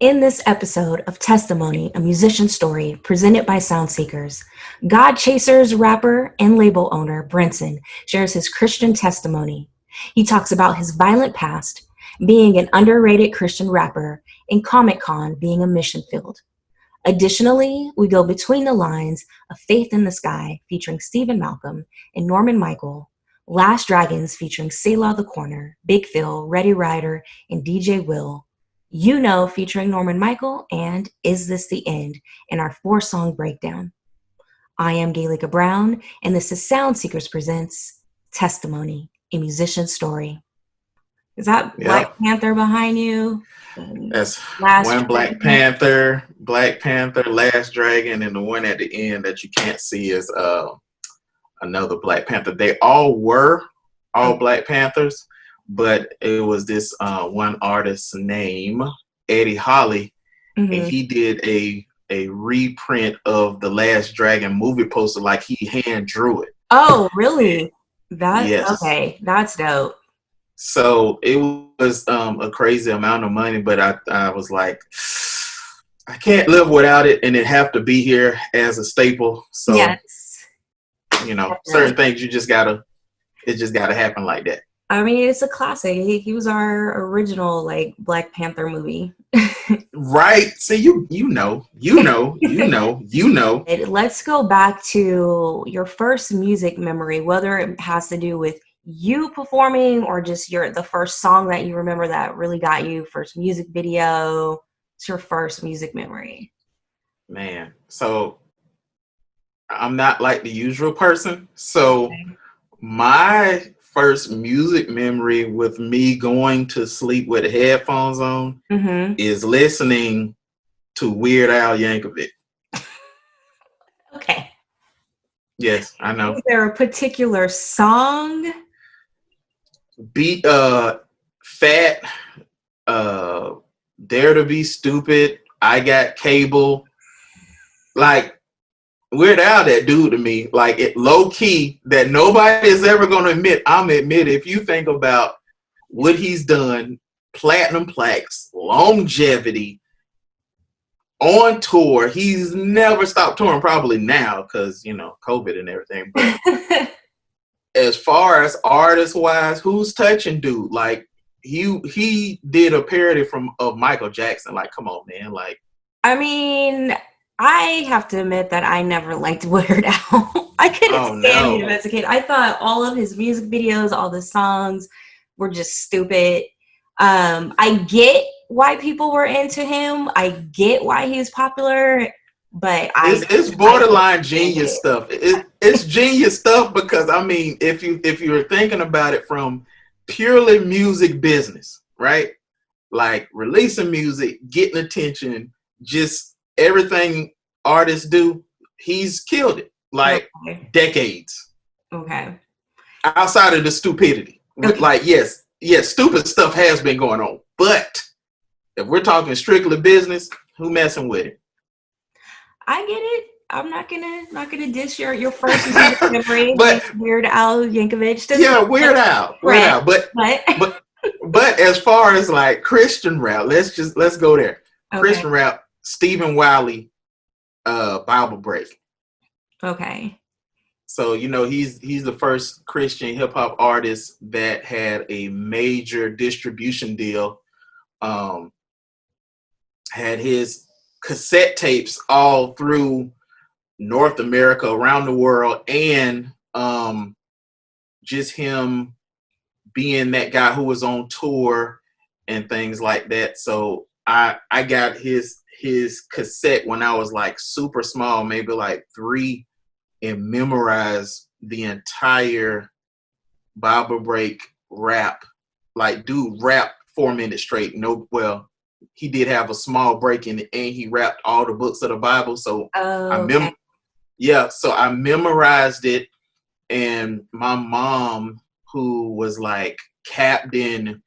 In this episode of Testimony, a musician story presented by Soundseekers, Godchaserz rapper and label owner Brinson shares his Christian testimony. He talks about his violent past, being an underrated Christian rapper, and Comic-Con being a mission field. Additionally, we go between the lines of Faith in the Sky featuring Stephen Malcolm and Norman Micheal, Last Dragons featuring Selah the Corner, Big Phil, Readywriter, and DJ Will, You Know featuring Norman Micheal, and Is This the End in our 4-song breakdown. I am Galika Brown, and this is Soundseekers Presents Testimony, a musician story. Is that Black Panther behind you? That's Last one Black Panther, Last Dragon, and the one at the end that you can't see is another Black Panther. They all were Black Panthers, but it was this one artist's name, Eddie Holly, and he did a reprint of the Last Dragon movie poster, like he hand drew it. Oh, really? Yes. Okay, that's dope. So it was a crazy amount of money, but I was like, I can't live without it, and it have to be here as a staple. So, yes. Certain things it just gotta happen like that. I mean, it's a classic. He was our original Black Panther movie. Right. See, you know. Let's go back to your first music memory, whether it has to do with you performing or just the first song that you remember that really got you, first music video. It's your first music memory. Man, so I'm not like the usual person. So my first music memory with me going to sleep with the headphones on is listening to Weird Al Yankovic. Okay. Yes, I know. Is there a particular song? Beat Fat, Dare to Be Stupid, I Got Cable. Like, Weird Al, that dude to me, like, it low key that nobody is ever going to admit. I'm admit if you think about what he's done, platinum plaques, longevity, on tour. He's never stopped touring, probably now because, COVID and everything. But as far as artist wise, who's touching dude? Like, he did a parody of Michael Jackson. Like, come on, man. Like, I mean, I have to admit that I never liked Weird Al. I couldn't stand him as a kid. I thought all of his music videos, all the songs were just stupid. I get why people were into him. I get why he was popular, but it's borderline genius stuff. It's genius stuff because, I mean, if you're thinking about it from purely music business, right? Like releasing music, getting attention, just everything artists do, he's killed it. Like decades. Okay. Outside of the stupidity. Okay. Like, yes, stupid stuff has been going on. But if we're talking strictly business, who messing with it? I get it. I'm not gonna diss your first music memory, but Weird Al Yankovic. Weird Al. But as far as like Christian rap, let's go there. Okay. Christian rap, Stephen Wiley, Bible Break. Okay. So he's the first Christian hip hop artist that had a major distribution deal. Had his cassette tapes all through North America, around the world, and just him being that guy who was on tour and things like that. So I got his cassette when I was like super small, maybe like 3, and memorized the entire Bible Break rap. Like, dude rap 4 minutes straight. He did have a small break in it, and he rapped all the books of the Bible. So so I memorized it. And my mom, who was like captain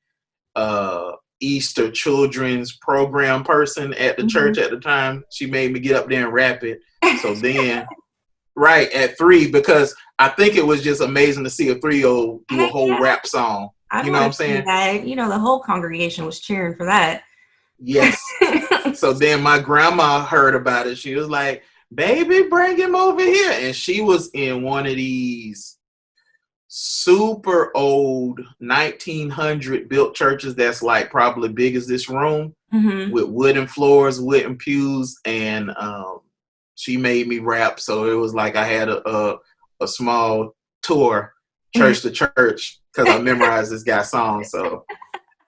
Easter children's program person at the church at the time, she made me get up there and rap it. So then right at 3, because I think it was just amazing to see a 3-year-old do a whole rap song. You know what I'm saying? That. The whole congregation was cheering for that. Yes. So then my grandma heard about it. She was like, baby, bring him over here. And she was in one of these super old 1900 built churches that's like probably big as this room, with wooden floors, wooden pews, and she made me rap. So it was like I had a small tour, church to church, because I memorized this guy's song. So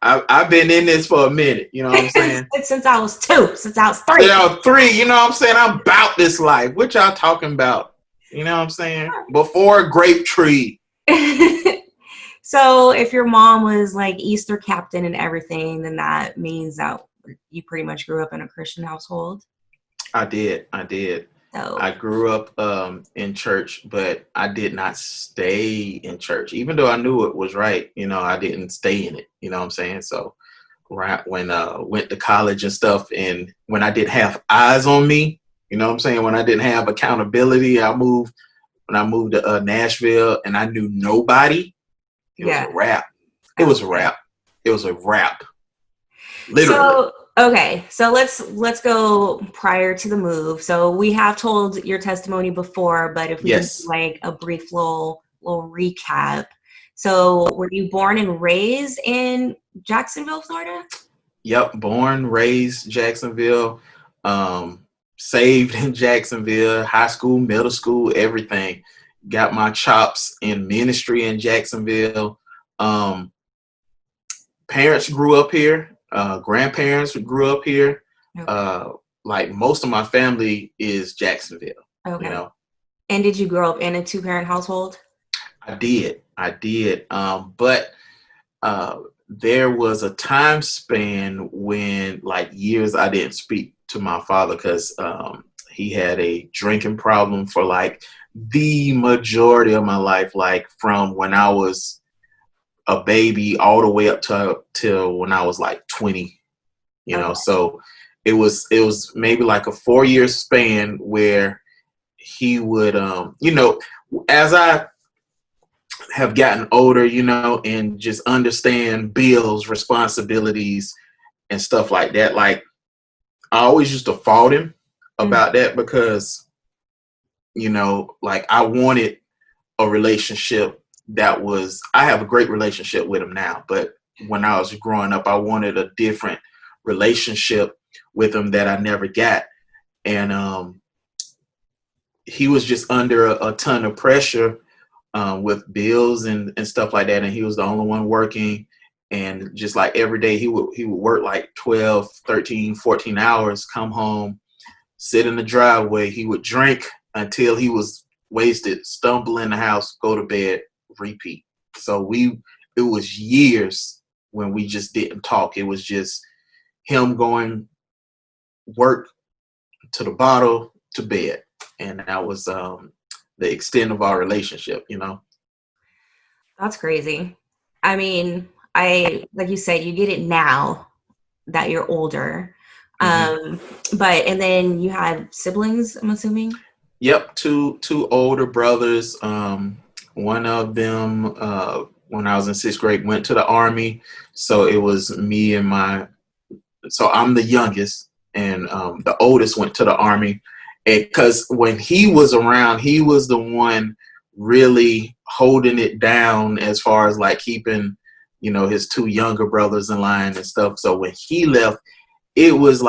I've been in this for a minute, you know what I'm saying? Since I was 2, since I was 3. You know, 3, you know what I'm saying? I'm about this life. What y'all talking about? You know what I'm saying? Before Grape Tree. So if your mom was like Easter captain and everything, then that means that you pretty much grew up in a Christian household. I did. So I grew up in church, but I did not stay in church. Even though I knew it was right, you know, I didn't stay in it. You know what I'm saying? So right when went to college and stuff, and when I didn't have eyes on me, you know what I'm saying? When I didn't have accountability, when I moved to Nashville and I knew nobody, it was a wrap. It was a wrap. It was a wrap. Literally. So let's go prior to the move. So we have told your testimony before, but if we can do like a brief little recap. So were you born and raised in Jacksonville, Florida? Yep, born, raised Jacksonville, saved in Jacksonville, high school, middle school, everything. Got my chops in ministry in Jacksonville. Parents grew up here. Grandparents grew up here. Okay. Like most of my family is Jacksonville. Okay. You know. And did you grow up in a 2-parent household? I did. But there was a time span when, like, years I didn't speak to my father because he had a drinking problem for like the majority of my life, like from when I was a baby all the way up till when I was like 20, you know. So it was maybe like a 4-year span where he would, you know, as I have gotten older, you know, and just understand bills, responsibilities, and stuff like that. Like, I always used to fault him about that because, you know, like I wanted a relationship that was, I have a great relationship with him now, but when I was growing up, I wanted a different relationship with him that I never got. And he was just under a ton of pressure with bills and stuff like that. And he was the only one working. And just like every day he would work like 12, 13, 14 hours, come home, sit in the driveway. He would drink until he was wasted, stumble in the house, go to bed, repeat. So it was years when we just didn't talk. It was just him going work to the bottle to bed. And that was the extent of our relationship, you know. That's crazy. I mean, like you said, you get it now that you're older. But and then you had siblings, I'm assuming? Yep, two older brothers. One of them, when I was in 6th grade, went to the Army. So it was me and so I'm the youngest, and the oldest went to the Army. Because when he was around, he was the one really holding it down as far as like keeping, you know, his 2 younger brothers in line and stuff. So when he left, it was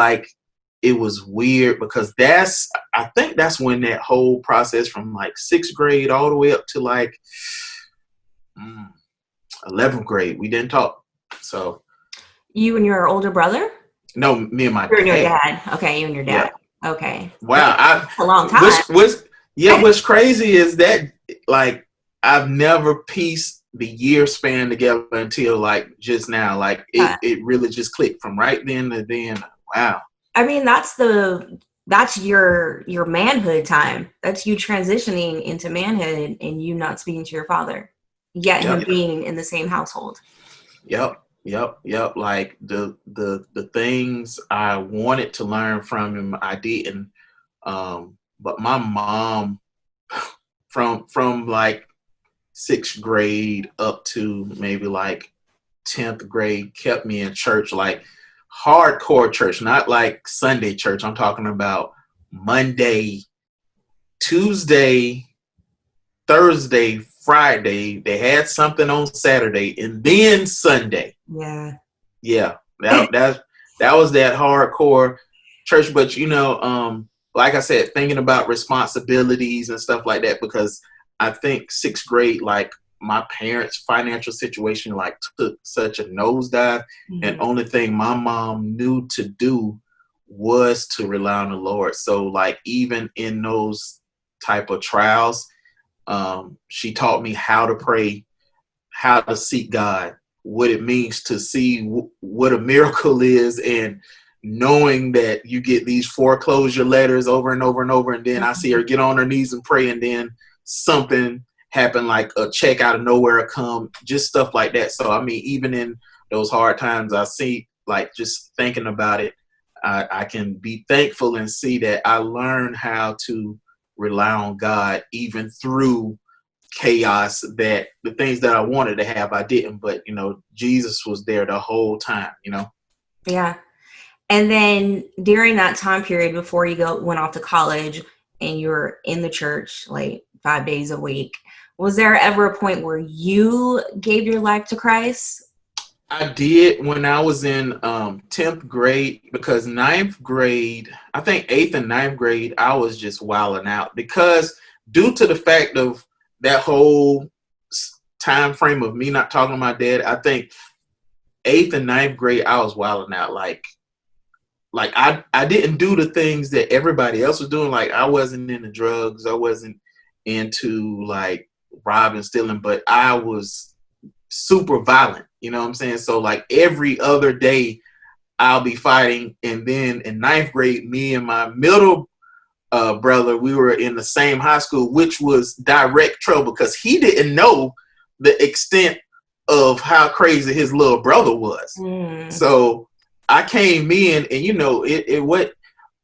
weird because I think that's when that whole process from like 6th grade all the way up to like 11th grade, we didn't talk. So you and your older brother? No, me and my dad. Your dad. Okay, you and your dad. Yeah. Okay. Wow, that's a long time. What's crazy is that like I've never pieced the year span together until like just now. Like it really just clicked from right then to then. Wow. I mean, that's your manhood time. That's you transitioning into manhood and you not speaking to your father, yet him being in the same household. Yep. Like the things I wanted to learn from him, I didn't. But my mom, from like 6th grade up to maybe like 10th grade, kept me in church like hardcore church, not like Sunday church. I'm talking about Monday, Tuesday, Thursday, Friday. They had something on Saturday, and then Sunday. Yeah. That was that hardcore church. But like I said, thinking about responsibilities and stuff like that, because I think sixth grade, like my parents' financial situation like took such a nosedive, and only thing my mom knew to do was to rely on the Lord. So like even in those type of trials, she taught me how to pray, how to seek God, what it means to see what a miracle is, and knowing that you get these foreclosure letters over and over and over, and then I see her get on her knees and pray, and then something happen, like a check out of nowhere come, just stuff like that. So I mean, even in those hard times, I see, like, just thinking about it, I can be thankful and see that I learned how to rely on God even through chaos, that the things that I wanted to have, I didn't, but Jesus was there the whole time. Yeah. And then during that time period before you went off to college and you were in the church like 5 days a week, was there ever a point where you gave your life to Christ? I did when I was in 10th grade, because 9th grade, I think 8th and 9th grade, I was just wilding out, because due to the fact of that whole time frame of me not talking to my dad, I think 8th and 9th grade, I was wilding out. Like I didn't do the things that everybody else was doing. Like I wasn't into drugs. I wasn't into like robbing, stealing, but I was super violent. You know what I'm saying? So like every other day I'll be fighting. And then in 9th grade, me and my middle brother, we were in the same high school, which was direct trouble, because he didn't know the extent of how crazy his little brother was. So I came in, and it what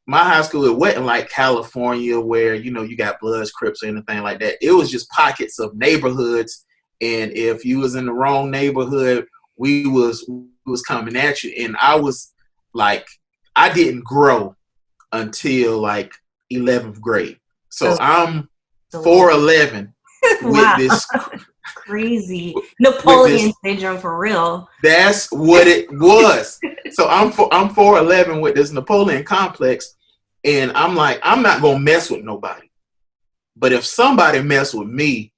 my high school, it wasn't like California where you got Bloods, Crips, or anything like that. It was just pockets of neighborhoods, and if you was in the wrong neighborhood, we was coming at you. And I was like, I didn't grow until like 11th grade. So I'm 4'11" with this crazy Napoleon syndrome for real. That's what it was. So I'm 4'11" with this Napoleon complex, and I'm like, I'm not gonna mess with nobody. But if somebody mess with me,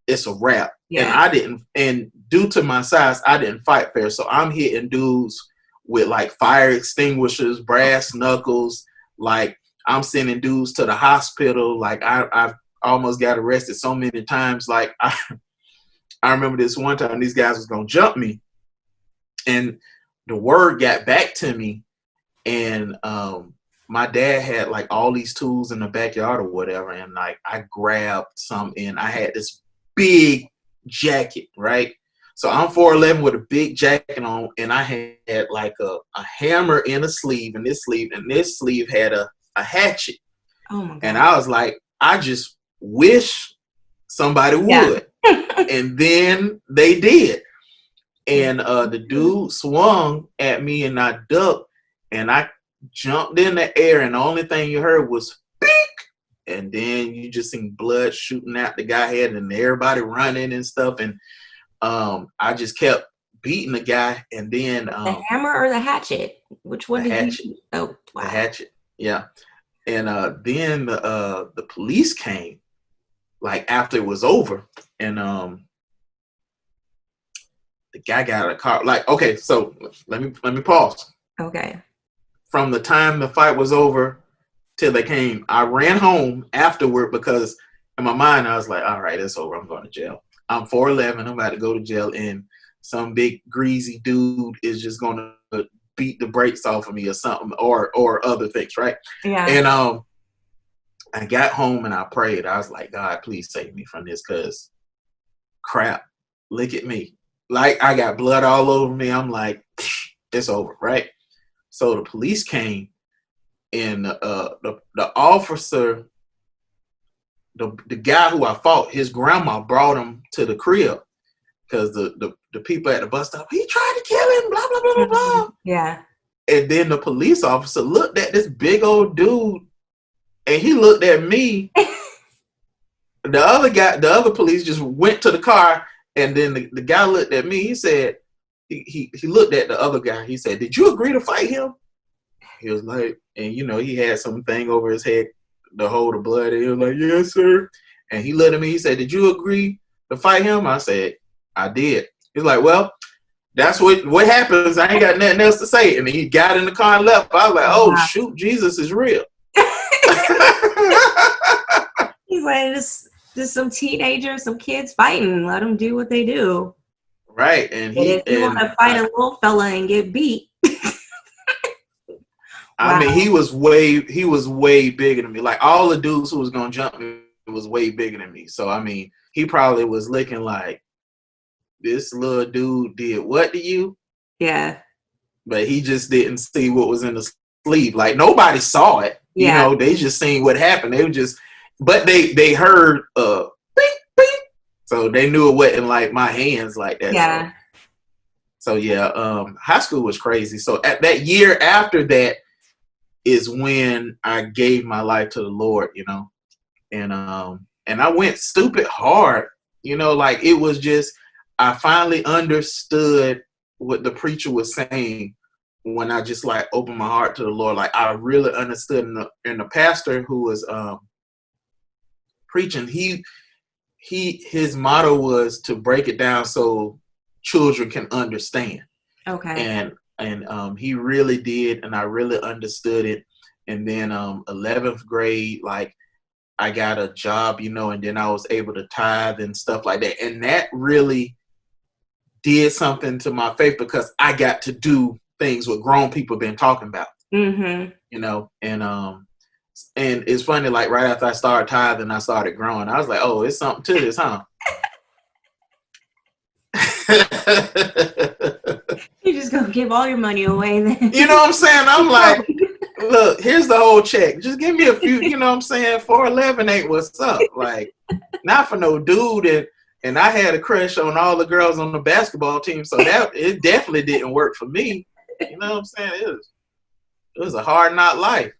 it's a wrap. Yeah. And due to my size, I didn't fight fair. So I'm hitting dudes with like fire extinguishers, brass knuckles. Like I'm sending dudes to the hospital. Like I've almost got arrested so many times. Like I remember this one time these guys was gonna jump me, and the word got back to me, and my dad had like all these tools in the backyard or whatever, and like I grabbed some, and I had this big jacket, right? So I'm 4'11" with a big jacket on, and I had like a hammer in a sleeve, and this sleeve had a hatchet. Oh my God. And I was like, I just wish somebody would. Yeah. And then they did. And the dude swung at me, and I ducked, and I jumped in the air, and the only thing you heard was beep, and then you just seen blood shooting out the guy head, and everybody running and stuff. And I just kept beating the guy, and then the hammer or the hatchet? Which one did you? Oh, wow. The hatchet, yeah. And then the police came, like after it was over, and the guy got out of the car. Like, okay, so let me pause. Okay. From the time the fight was over till they came, I ran home afterward, because in my mind I was like, all right, it's over. I'm going to jail. I'm 4'11". I'm about to go to jail, and some big greasy dude is just going to beat the brakes off of me or something, or other things, right? Yeah. And I got home and I prayed. I was like, God, please save me from this, because crap, look at me. Like I got blood all over me. I'm like, it's over, right? So the police came, and the officer, the guy who I fought, his grandma brought him to the crib, because the people at the bus stop, he tried to kill him, blah, blah, blah, blah, blah. Yeah. And then the police officer looked at this big old dude, and he looked at me. The other police just went to the car, and then the guy looked at me. He said, he looked at the other guy. He said, "Did you agree to fight him?" He was like, and he had something over his head to hold the blood. And he was like, "Yes, sir." And he looked at me. He said, "Did you agree to fight him?" I said, "I did." He's like, "Well, that's what happens. I ain't got nothing else to say." And he got in the car and left. I was like, "Oh, shoot, Jesus is real." He's like, just some teenagers, some kids fighting. Let them do what they do. Right. And if you want to fight a little fella and get beat. I mean, he was way bigger than me. Like, all the dudes who was going to jump me was way bigger than me. So, I mean, he probably was looking like, this little dude did what to you? Yeah. But he just didn't see what was in the sleeve. Like, nobody saw it. Yeah. They just seen what happened. They were just, but they heard beep, beep. So they knew it wasn't like my hands like that. Yeah. So yeah, high school was crazy. So at that year after that is when I gave my life to the Lord, and I went stupid hard, like it was just, I finally understood what the preacher was saying when I just like opened my heart to the Lord. Like I really understood, and the pastor who was preaching, his motto was to break it down so children can understand. Okay. And he really did, and I really understood it. And then 11th grade, like I got a job, and then I was able to tithe and stuff like that. And that really did something to my faith because I got to do things what grown people been talking about. Mm-hmm. And it's funny, like right after I started tithing, I started growing. I was like, oh, it's something to this, huh? You just gonna give all your money away then. You know what I'm saying? I'm like, look, here's the whole check. Just give me a few, you know what I'm saying? 411 ain't what's up. Like, not for no dude. And I had a crush on all the girls on the basketball team, so that it definitely didn't work for me. You know what I'm saying? It was a hard knock life.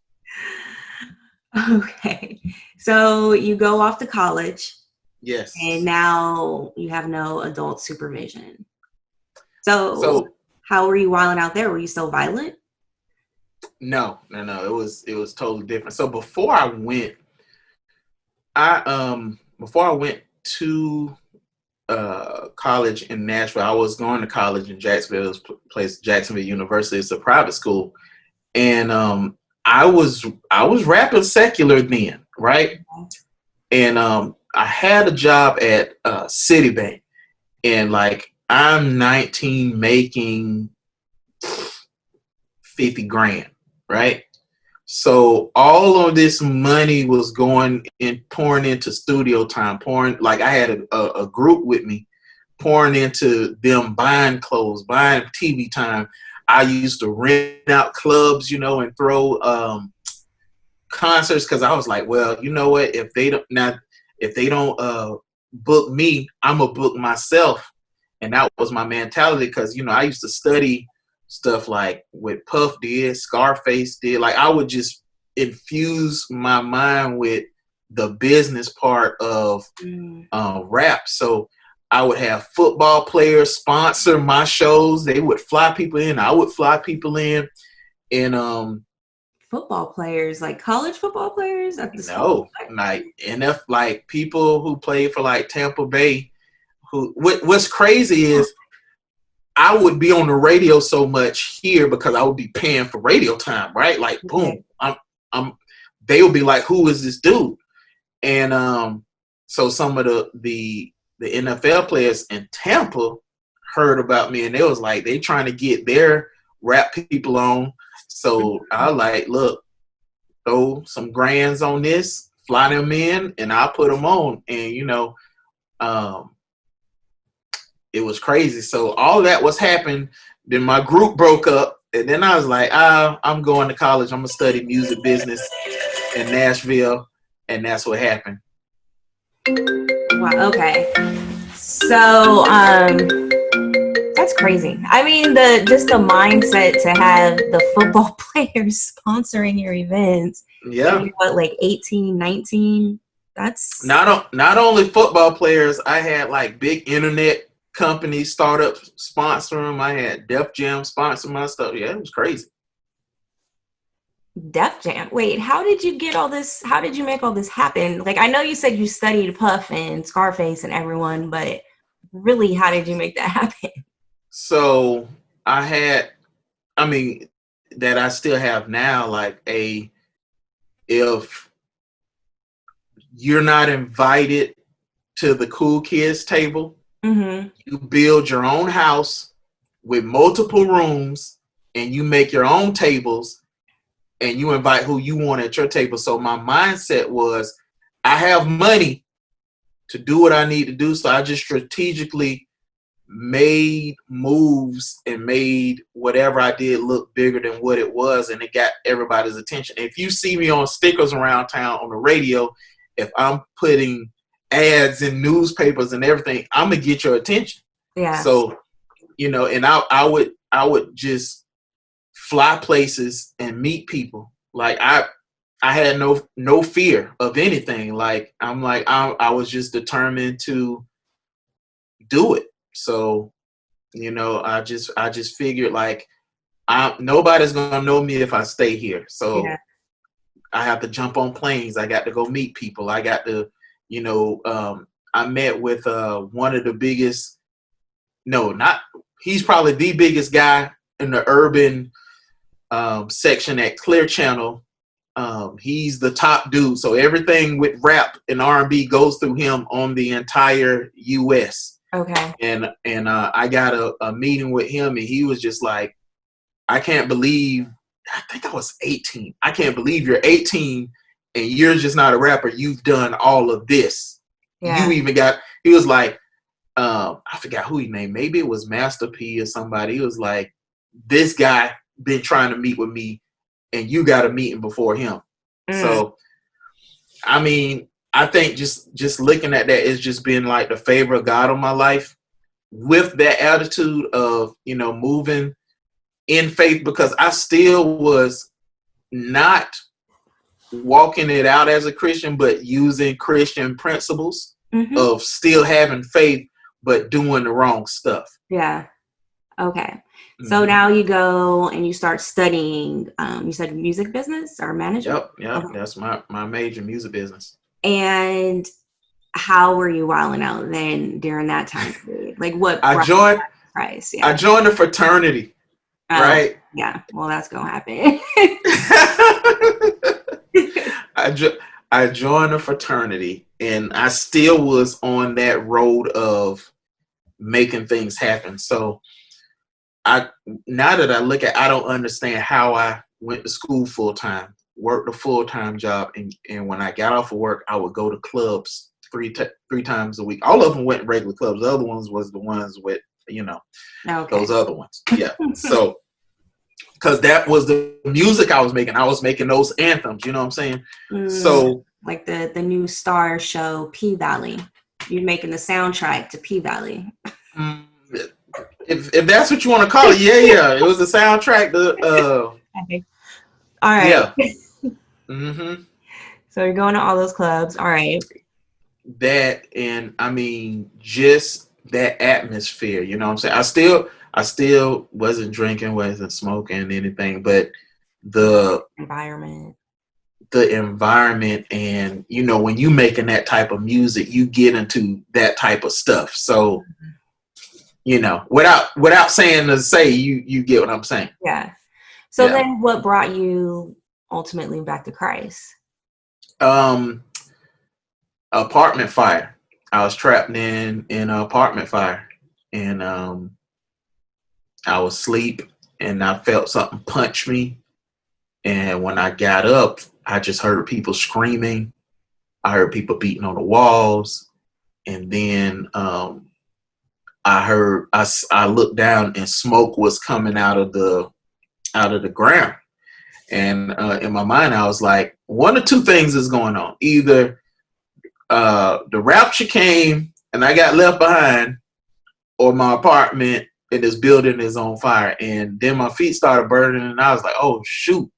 Okay. So you go off to college. Yes. And now you have no adult supervision. So how were you wilding out there? Were you still violent? No. It was totally different. So before I went to college in Nashville, I was going to college in Jacksonville. It was Jacksonville University. It's a private school. And I was rapping secular then, right? And I had a job at Citibank, and like I'm 19 making 50 grand, right? So all of this money was going and pouring into studio time, like I had a group with me, pouring into them buying clothes, buying TV time. I used to rent out clubs, and throw concerts because I was like, well, you know what? If they don't book me, I'm gonna book myself, and that was my mentality because I used to study stuff like what Puff did, Scarface did. Like I would just infuse my mind with the business part of rap. So I would have football players sponsor my shows. They would fly people in. I would fly people in, and football players, like college football players at the school? No, like NF, like people who played for like Tampa Bay. What's crazy is I would be on the radio so much here because I would be paying for radio time, right? Like boom, they would be like, who is this dude? And so some of the NFL players in Tampa heard about me, and they was like, they trying to get their rap people on. So I like, look, throw some grands on this, fly them in, and I'll put them on. And, it was crazy. So all that was happening. Then my group broke up. And then I was like, I'm going to college. I'm going to study music business in Nashville. And that's what happened. Wow. Okay. So that's That's crazy. I mean, the mindset to have the football players sponsoring your events. Yeah. And what, like 18, 19? That's Not only football players, I had like big internet companies, startups sponsor them. I had Def Jam sponsor my stuff. Yeah, it was crazy. Def Jam. Wait, how did you get all this? How did you make all this happen? Like, I know you said you studied Puff and Scarface and everyone, but really, how did you make that happen? So I had, I mean, that I still have now, like if you're not invited to the cool kids table, you build your own house with multiple rooms and you make your own tables and you invite who you want at your table. So my mindset was, I have money to do what I need to do. So I just strategically made moves and made whatever I did look bigger than what it was. And it got everybody's attention. If you see me on stickers around town on the radio, if I'm putting ads in newspapers and everything, I'm going to get your attention. Yeah. So, you know, and I would just fly places and meet people. Like I had no fear of anything. Like I was just determined to do it. So, you know, I just figured like nobody's gonna know me if I stay here. So yeah. I have to jump on planes. I got to go meet people. I got to, you know, I met with one of the biggest. He's probably the biggest guy in the urban section at Clear Channel. He's the top dude. So everything with rap and R&B goes through him on the entire U.S. Okay. And I got a meeting with him, and he was just like, I can't believe, I think I was 18. I can't believe you're 18 and you're just not a rapper. You've done all of this. Yeah. You even got, he was like, I forgot who he named. Maybe it was Master P or somebody. He was like, this guy been trying to meet with me and you got a meeting before him. So, I mean, I think just looking at that, it's just been like the favor of God on my life with that attitude of, you know, moving in faith, because I still was not walking it out as a Christian, but using Christian principles of still having faith, but doing the wrong stuff. Yeah. Okay. So now you go and you start studying, you said music business or management? Yep. Okay. That's my major, music business. And how were you wilding out then during that time period? Like what? I joined the fraternity, right? Yeah. Well, that's going to happen. I joined the fraternity, and I still was on that road of making things happen. So now that I look at, I don't understand how I went to school full time, worked a full time job, and when I got off of work, I would go to clubs three times a week. All of them went regular clubs. The other ones was the ones with, you know, those other ones. Yeah. So, because that was the music I was making. I was making those anthems. You know what I'm saying? So, like the new Star show, P Valley. You're making the soundtrack to P Valley. If that's what you want to call it, yeah. It was the soundtrack. Okay. All right. Yeah. So you're going to all those clubs. All right. That, and I mean, just that atmosphere. You know what I'm saying? I still wasn't drinking, wasn't smoking anything, but the environment, and you know, when you making that type of music, you get into that type of stuff. So, you know, without saying to say, you get what I'm saying. Yeah. So then what brought you ultimately back to Christ? Apartment fire. I was trapped in an apartment fire, and I was asleep and I felt something punch me. And when I got up, I just heard people screaming. I heard people beating on the walls. And then I looked down and smoke was coming out of the ground. And in my mind, I was like, one of two things is going on. Either the rapture came and I got left behind, or my apartment and this building is on fire. And then my feet started burning, and I was like, oh shoot,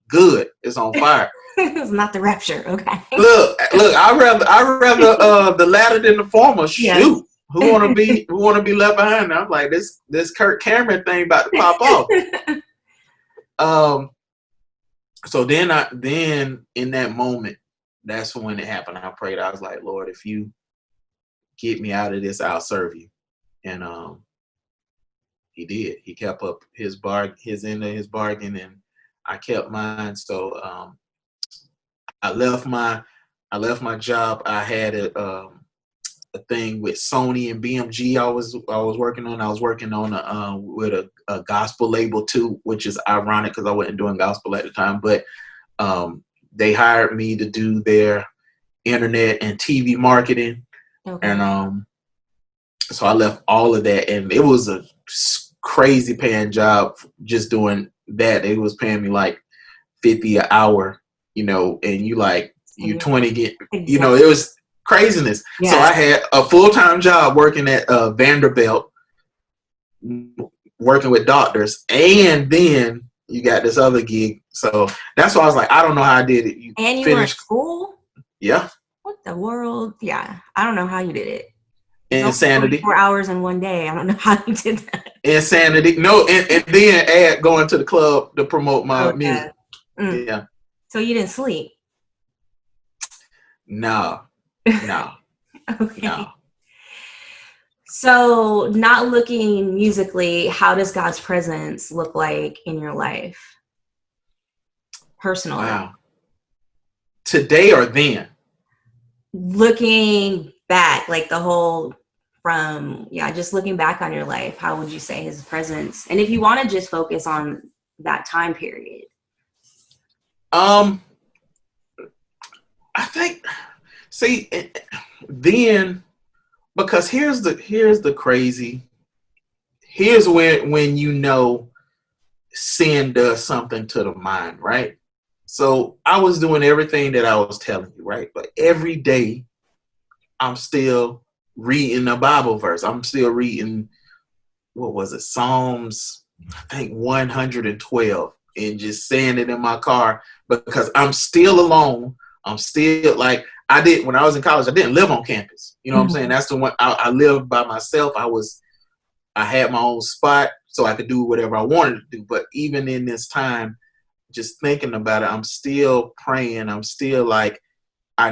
good, it's on fire. It's not the rapture. Okay. Look, I rather the latter than the former. Shoot. Yes. Who wanna be left behind? I'm like, this Kirk Cameron thing about to pop off. So then in that moment, that's when it happened. I prayed. I was like, Lord, if you get me out of this, I'll serve you. And he did. He kept up his end of his bargain, and I kept mine. So I left my job. I had a thing with Sony and BMG. I was working on. I was working on with a gospel label too, which is ironic because I wasn't doing gospel at the time. But they hired me to do their internet and TV marketing. Okay. And so I left all of that, and it was a crazy paying job just doing that. It was paying me like $50 an hour, and you 20 get, it was craziness. Yeah. So I had a full-time job working at Vanderbilt, working with doctors, and then you got this other gig. So that's why I was like, I don't know how I did it. You were in school? Yeah. What the world? Yeah. I don't know how you did it. Insanity. 4 hours in one day. I don't know how you did that. Insanity. No, and then add going to the club to promote my music. Mm. Yeah. So you didn't sleep? No. Okay. No. So not looking musically, how does God's presence look like in your life? Personally. Wow. Today or then? Looking back, like the whole just looking back on your life, how would you say his presence? And if you want to just focus on that time period. I think, then, because here's when sin does something to the mind, right? So I was doing everything that I was telling you, right? But every day I'm still reading a Bible verse. I'm still reading, Psalms, I think 112, and just saying it in my car because I'm still alone. I'm still when I was in college, I didn't live on campus. You know what I'm saying? That's the one I lived by myself. I had my own spot so I could do whatever I wanted to do. But even in this time, just thinking about it, I'm still praying. I'm still I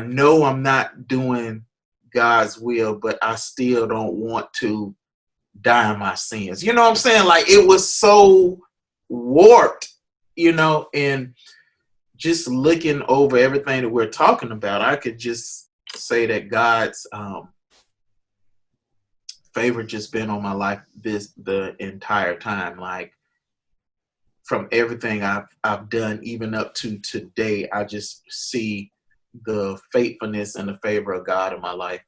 know I'm not doing God's will, but I still don't want to die in my sins. You know what I'm saying? It was so warped, and just looking over everything that we're talking about, I could just say that God's favor just been on my life the entire time. From everything I've done, even up to today, I just see the faithfulness and the favor of God in my life.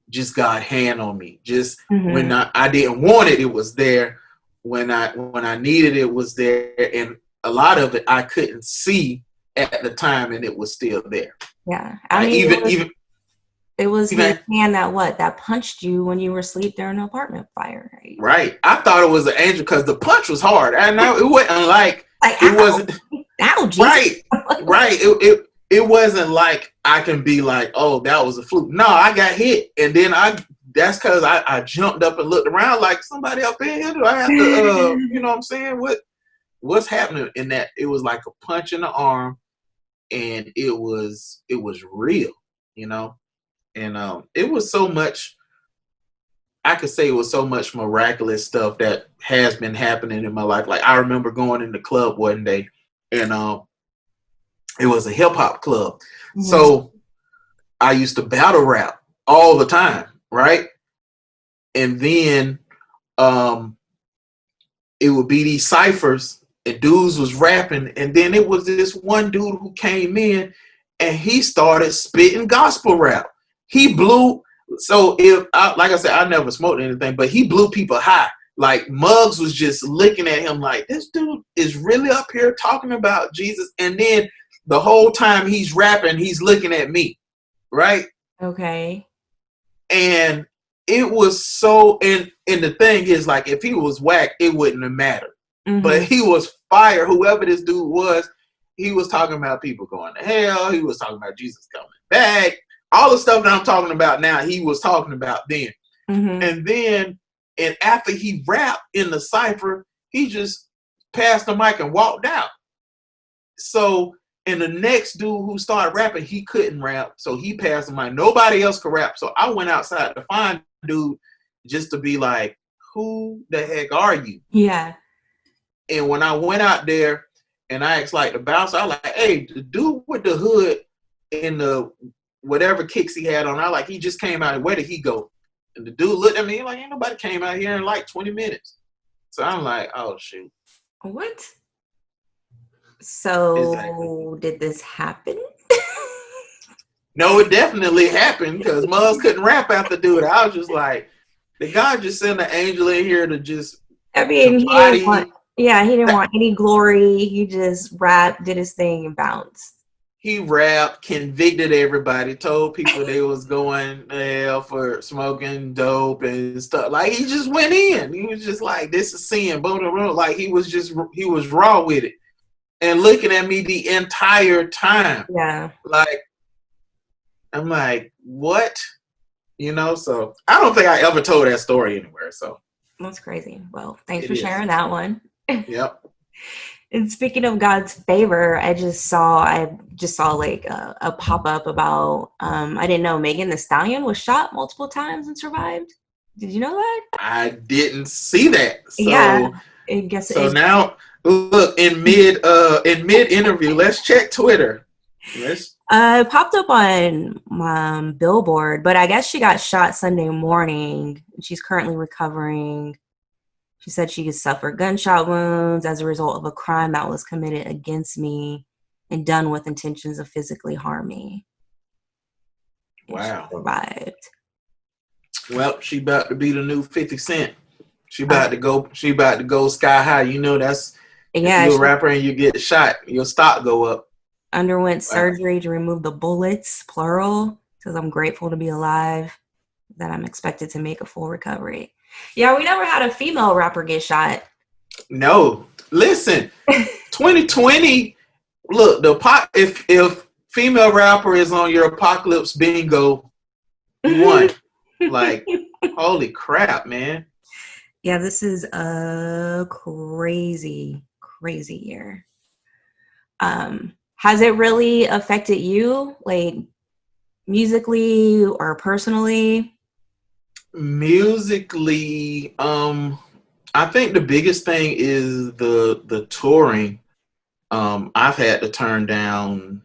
Just God's hand on me. Just when I didn't want it, it was there. When I needed it, it was there. And a lot of it I couldn't see at the time, and it was still there. Yeah, I mean, it was his hand that punched you when you were asleep during an apartment fire, right? Right. I thought it was an angel because the punch was hard. I know it wasn't it wasn't. Ow, right. It wasn't like I can be oh, that was a fluke. No, I got hit, and then that's because I jumped up and looked around like somebody up in here. Do I have to? You know what I'm saying? What's happening in that? It was like a punch in the arm, and it was real, and it was so much. I could say it was so much miraculous stuff that has been happening in my life. I remember going in the club one day, and it was a hip hop club. Mm-hmm. So I used to battle rap all the time, right? And then it would be these ciphers, and dudes was rapping, and then it was this one dude who came in, and he started spitting gospel rap. He blew. So like I said, I never smoked anything, but he blew people high. Muggs was just looking at him like, this dude is really up here talking about Jesus. And then the whole time he's rapping, he's looking at me. Right. Okay. And it was so, and the thing is, like, if he was whack, it wouldn't have mattered. But he was fire. Whoever this dude was, he was talking about people going to hell. He was talking about Jesus coming back. All the stuff that I'm talking about now, he was talking about then. And then, and after he rapped in the cypher, he just passed the mic and walked out. So, and the next dude who started rapping, he couldn't rap, so he passed the mic. Nobody else could rap, so I went outside to find a dude just to be like, who the heck are you? Yeah. And when I went out there and I asked like the bouncer, I was like, hey, the dude with the hood and the whatever kicks he had on, I like, he just came out. Where did he go? And the dude looked at me like, ain't nobody came out here in like 20 minutes. So I'm like, oh, shoot. What? So Exactly. did this happen? No, it definitely happened because Muzz couldn't rap after dude. I was just like, the guy just sent an angel in here to just I mean, he didn't want any glory. He just rapped, did his thing, and bounced. He rapped, convicted everybody, told people they was going to hell for smoking dope and stuff. Like, he just went in. He was just like, this is sin. Boom, boom, boom. Like, he was raw with it. And looking at me the entire time. Yeah. Like, I'm like, what? You know, so I don't think I ever told that story anywhere. So that's crazy. Well, thanks for sharing that one. Yep. And speaking of God's favor, I just saw like a pop-up about, I didn't know Megan Thee Stallion was shot multiple times and survived. Did you know that? I didn't see that. So, yeah. I guess so now, look, in mid interview, let's check Twitter. It popped up on Billboard, but I guess she got shot Sunday morning. She's currently recovering. She said she suffered gunshot wounds as a result of a crime that was committed against me and done with intentions of physically harm me. Wow. She survived. Well, she about to be the new 50 Cent. She about to go sky high. You know, that's, if you're a rapper and you get shot, your stock go up. Underwent surgery to remove the bullets, plural, because I'm grateful to be alive, that I'm expected to make a full recovery. Yeah, we never had a female rapper get shot. No. Listen, 2020, look, if female rapper is on your apocalypse bingo, you won. Like, holy crap, man. Yeah, this is a crazy year. Has it really affected you, like, musically or personally? Musically, I think the biggest thing is the touring. I've had to turn down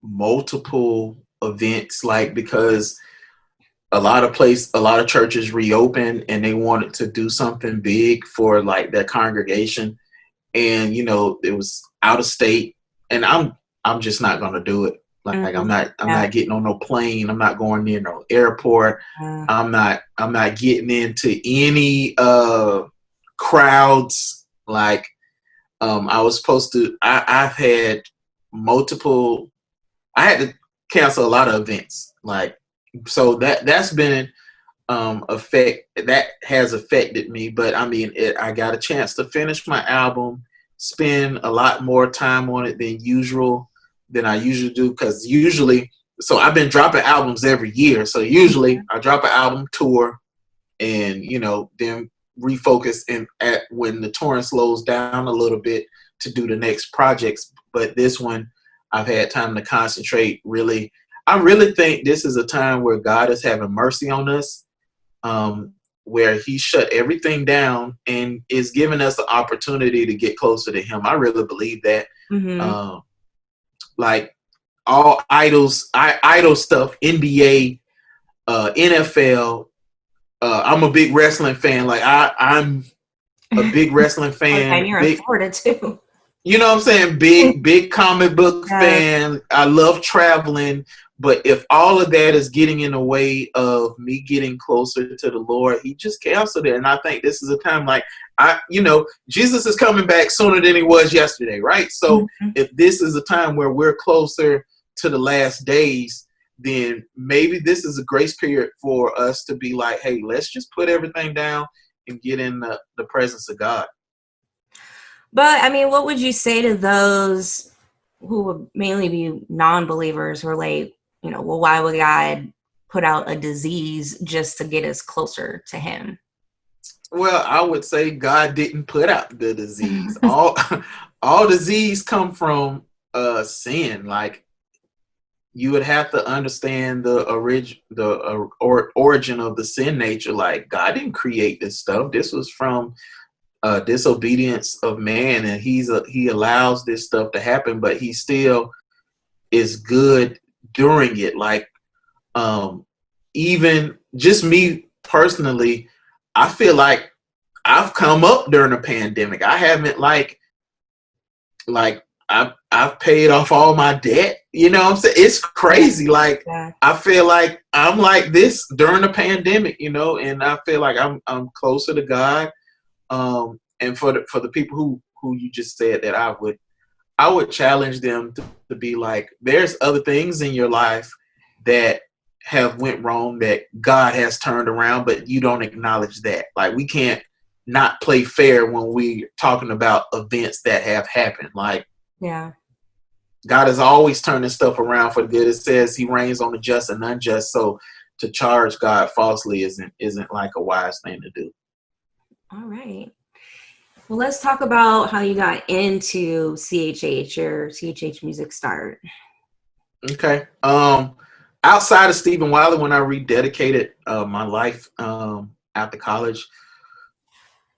multiple events, like, because a lot of churches reopened and they wanted to do something big for like their congregation, and you know, it was out of state, and I'm just not gonna do it. Like, I'm not getting on no plane. I'm not going near no airport. I'm not getting into any crowds. Like, I was supposed to. I've had multiple. I had to cancel a lot of events. Like, so that's been that has affected me. But I mean, I got a chance to finish my album, spend a lot more time on it than I usually do, because so I've been dropping albums every year. So usually I drop an album, tour, and you know, then refocus when the touring slows down a little bit to do the next projects. But this one, I've had time to concentrate. Really, I really think this is a time where God is having mercy on us, where He shut everything down and is giving us the opportunity to get closer to Him. I really believe that. Like, all idol stuff, NBA, NFL. I'm a big wrestling fan. Like, I'm a big wrestling fan. And you're in Florida too. You know what I'm saying? Big comic book fan. I love traveling. But if all of that is getting in the way of me getting closer to the Lord, He just canceled it. And I think this is a time, like, Jesus is coming back sooner than He was yesterday, right? So if this is a time where we're closer to the last days, then maybe this is a grace period for us to be like, hey, let's just put everything down and get in the presence of God. But I mean, what would you say to those who would mainly be non-believers who are like, well, why would God put out a disease just to get us closer to him? Well, I would say God didn't put out the disease. All disease come from sin. Like, you would have to understand the origin of the sin nature. Like, God didn't create this stuff. This was from disobedience of man, and he allows this stuff to happen, but he still is good during it. Like, even just me personally, I feel like I've come up during a pandemic. I haven't like I've paid off all my debt. You know what I'm saying? It's crazy. Like, Yeah. I feel like I'm like this during the pandemic, and I feel like I'm closer to God. And for the people who you just said that, I would challenge them to be like, there's other things in your life that have went wrong that God has turned around, but you don't acknowledge that. Like, we can't not play fair when we're talking about events that have happened. Like, Yeah. God is always turning stuff around for the good. It says he reigns on the just and unjust. So to charge God falsely isn't like a wise thing to do. All right. Well, let's talk about how you got into CHH, your CHH music start. Okay. Outside of Stephen Wiley, when I rededicated my life after college,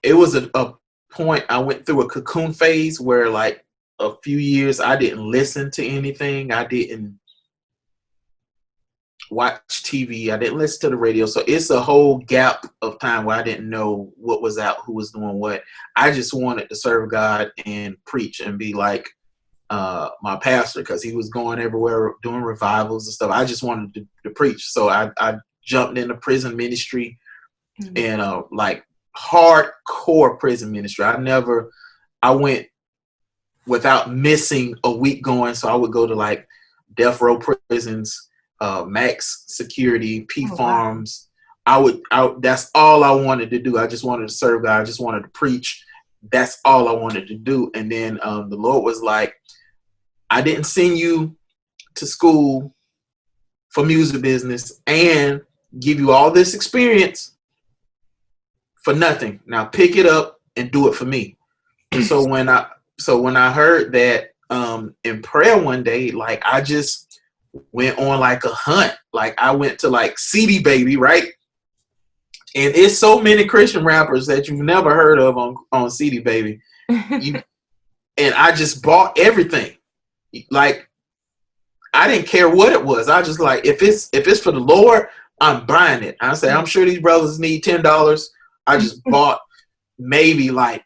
it was a point I went through a cocoon phase where, like, a few years I didn't listen to anything. I didn't watch TV. I didn't listen to the radio. So it's a whole gap of time where I didn't know what was out, who was doing what. I just wanted to serve God and preach and be like my pastor, because he was going everywhere doing revivals and stuff. I just wanted to preach. So I jumped into prison ministry and like hardcore prison ministry. I went without missing a week going. So I would go to like death row prisons, max security, P farms. Wow. That's all I wanted to do. I just wanted to serve God. I just wanted to preach. That's all I wanted to do. And then the Lord was like, I didn't send you to school for music business and give you all this experience for nothing. Now pick it up and do it for me. So when I heard that in prayer one day, like, I just went on like a hunt. Like, I went to like CD Baby, right? And it's so many Christian rappers that you've never heard of on CD Baby. And I just bought everything. Like, I didn't care what it was. I just like, if it's for the Lord, I'm buying it. I say, I'm sure these brothers need $10. I just bought maybe like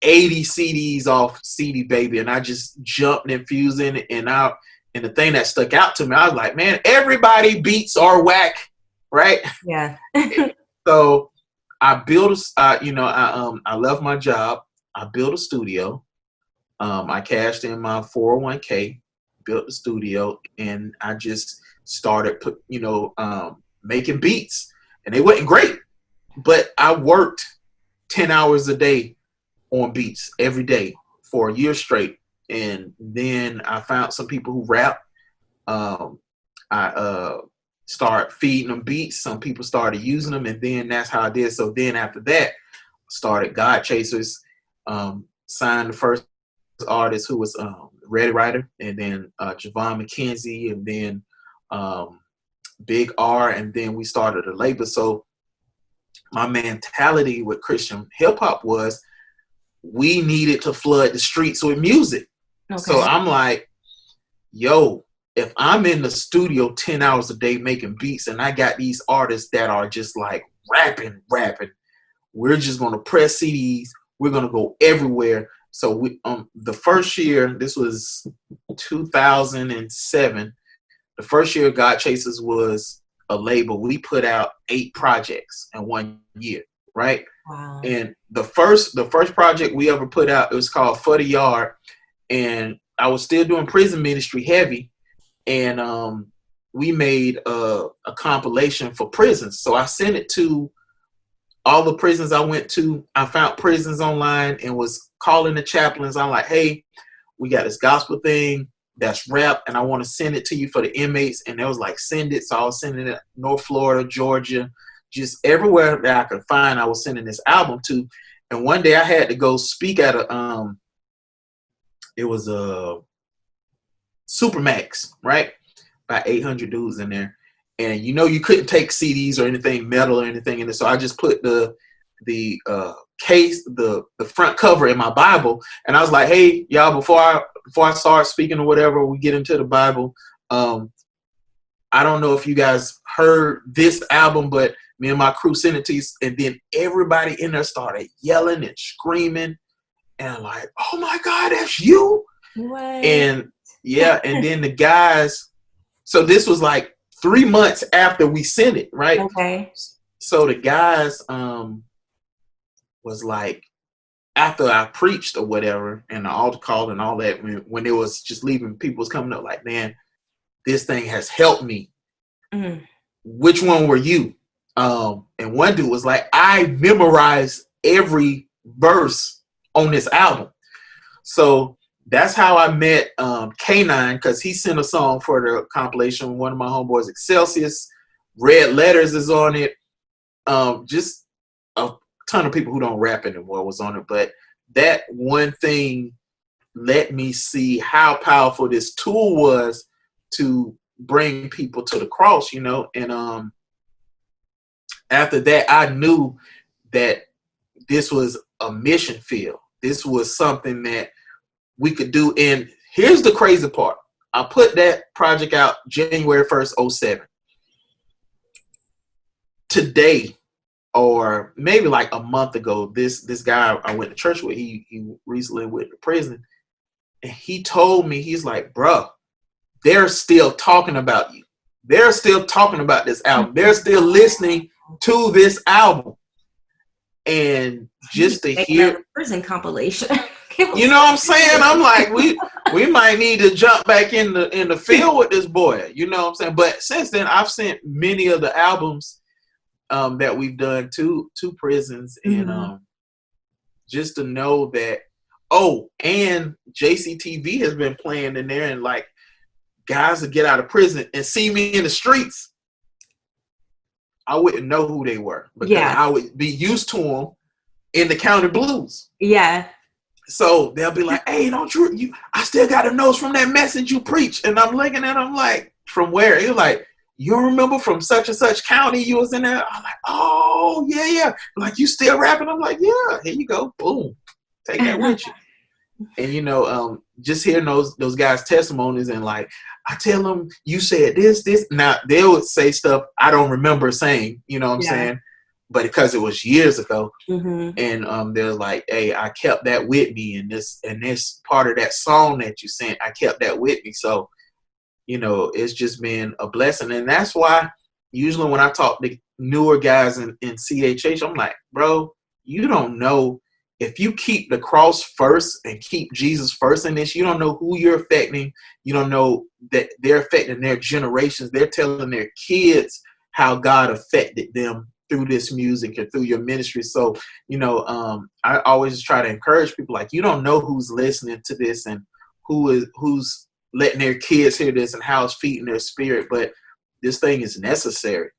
80 CDs off CD Baby, and I just jumped and fused in it. And the thing that stuck out to me, I was like, man, everybody beats are whack, right? Yeah. So I built I left my job. I built a studio. I cashed in my 401k, built the studio, and I just started making beats. And they wasn't great, but I worked 10 hours a day on beats every day for a year straight. And then I found some people who rap. I started feeding them beats. Some people started using them, and then that's how I did. So then after that, started Godchaserz, signed the first artist who was Readywriter, and then Javon McKenzie, and then Big R, and then we started a label. So my mentality with Christian hip hop was, we needed to flood the streets with music. Okay. So I'm like, yo, if I'm in the studio 10 hours a day making beats, and I got these artists that are just like rapping, we're just going to press CDs. We're going to go everywhere. So we, the first year, this was 2007. The first year Godchaserz was a label. We put out 8 projects in 1 year, right? Wow. And the first project we ever put out, it was called For the Yard. And I was still doing prison ministry heavy. And we made a compilation for prisons. So I sent it to all the prisons I went to. I found prisons online and was calling the chaplains. I'm like, hey, we got this gospel thing that's rap, and I want to send it to you for the inmates. And they was like, send it. So I was sending it North Florida, Georgia, just everywhere that I could find. I was sending this album to. And one day I had to go speak at it was a Supermax, right? About 800 dudes in there. And you couldn't take CDs or anything metal or anything in it. So I just put the case, the front cover in my Bible. And I was like, hey, y'all, before I start speaking or whatever, we get into the Bible. I don't know if you guys heard this album, but me and my crew sent it to you. And then everybody in there started yelling and screaming. And I'm like, oh my God, that's you? What? And yeah, and then the guys, so this was like 3 months after we sent it, right? Okay. So the guys was like, after I preached or whatever, and the altar call and all that, when it was just leaving, people was coming up like, man, this thing has helped me. Mm. Which one were you? And one dude was like, I memorized every verse on this album. So that's how I met K9, because he sent a song for the compilation. One of my homeboys, Excelsius, Red Letters is on it. Just a ton of people who don't rap anymore was on it. But that one thing let me see how powerful this tool was to bring people to the cross, And after that, I knew that this was a mission field. This was something that we could do. And here's the crazy part. I put that project out January 1st, 2007. Today, or maybe like a month ago, this guy I went to church with, he recently went to prison. And he told me, he's like, bro, they're still talking about you. They're still talking about this album. They're still listening to this album. And just to hear prison compilation. You know what I'm saying? I'm like, we might need to jump back in the field with this boy. You know what I'm saying? But since then, I've sent many of the albums that we've done to prisons, and just to know that. Oh, and JCTV has been playing in there, and like guys that get out of prison and see me in the streets, I wouldn't know who they were, because I would be used to them in the County Blues. Yeah. So they'll be like, hey, don't you I still got a notes from that message you preached. And I'm looking at them like, from where? He was like, you remember from such and such county you was in there? I'm like, oh, yeah. Like, you still rapping? I'm like, yeah, here you go. Boom. Take that with you. And, just hearing those guys' testimonies, and like, I tell them, you said this. Now, they would say stuff I don't remember saying, you know what I'm saying? But because it was years ago, and they're like, hey, I kept that with me, and this part of that song that you sent, I kept that with me. So, it's just been a blessing. And that's why usually when I talk to newer guys in CHH, I'm like, bro, you don't know. If you keep the cross first and keep Jesus first in this, you don't know who you're affecting. You don't know that they're affecting their generations. They're telling their kids how God affected them through this music and through your ministry. So, I always try to encourage people, like, you don't know who's listening to this and who's letting their kids hear this and how it's feeding their spirit. But this thing is necessary.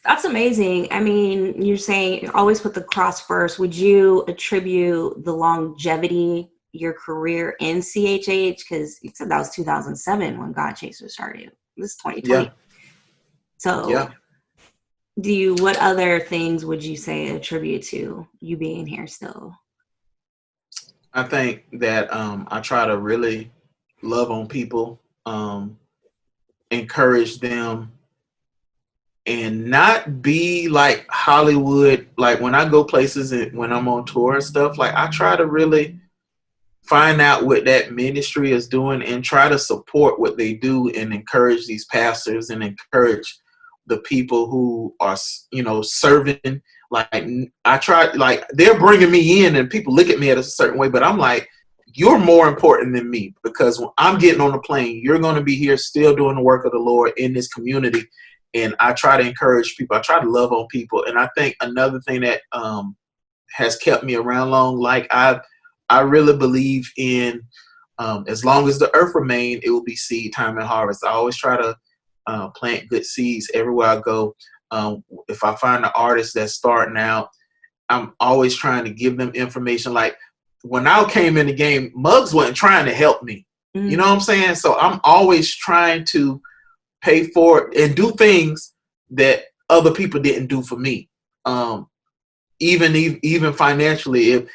That's amazing. I mean, you're saying always put the cross first. Would you attribute the longevity, your career in CHH? Because you said that was 2007 when Godchaserz started. This is 2020. Yeah. So what other things would you say attribute to you being here still? I think that I try to really love on people, encourage them, and not be like Hollywood. Like when I go places and when I'm on tour and stuff, like I try to really find out what that ministry is doing and try to support what they do and encourage these pastors and encourage the people who are, serving. Like I try, like they're bringing me in and people look at me at a certain way, but I'm like, you're more important than me, because when I'm getting on the plane, you're going to be here still doing the work of the Lord in this community. And I try to encourage people. I try to love on people. And I think another thing that has kept me around long, like I really believe in, as long as the earth remains, it will be seed time and harvest. I always try to plant good seeds everywhere I go. If I find an artist that's starting out, I'm always trying to give them information. Like when I came in the game, Muggs wasn't trying to help me. You know what I'm saying? So I'm always trying to pay for it and do things that other people didn't do for me. Even financially, if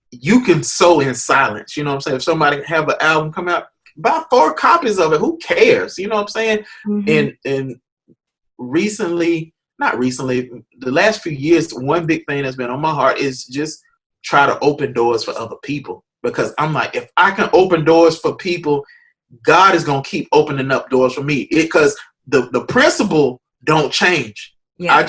you can sow in silence, you know what I'm saying? If somebody have an album come out, buy 4 copies of it. Who cares? You know what I'm saying? And not recently, the last few years, one big thing that's been on my heart is just try to open doors for other people. Because I'm like, if I can open doors for people, God is going to keep opening up doors for me. Because the principle don't change. Yeah.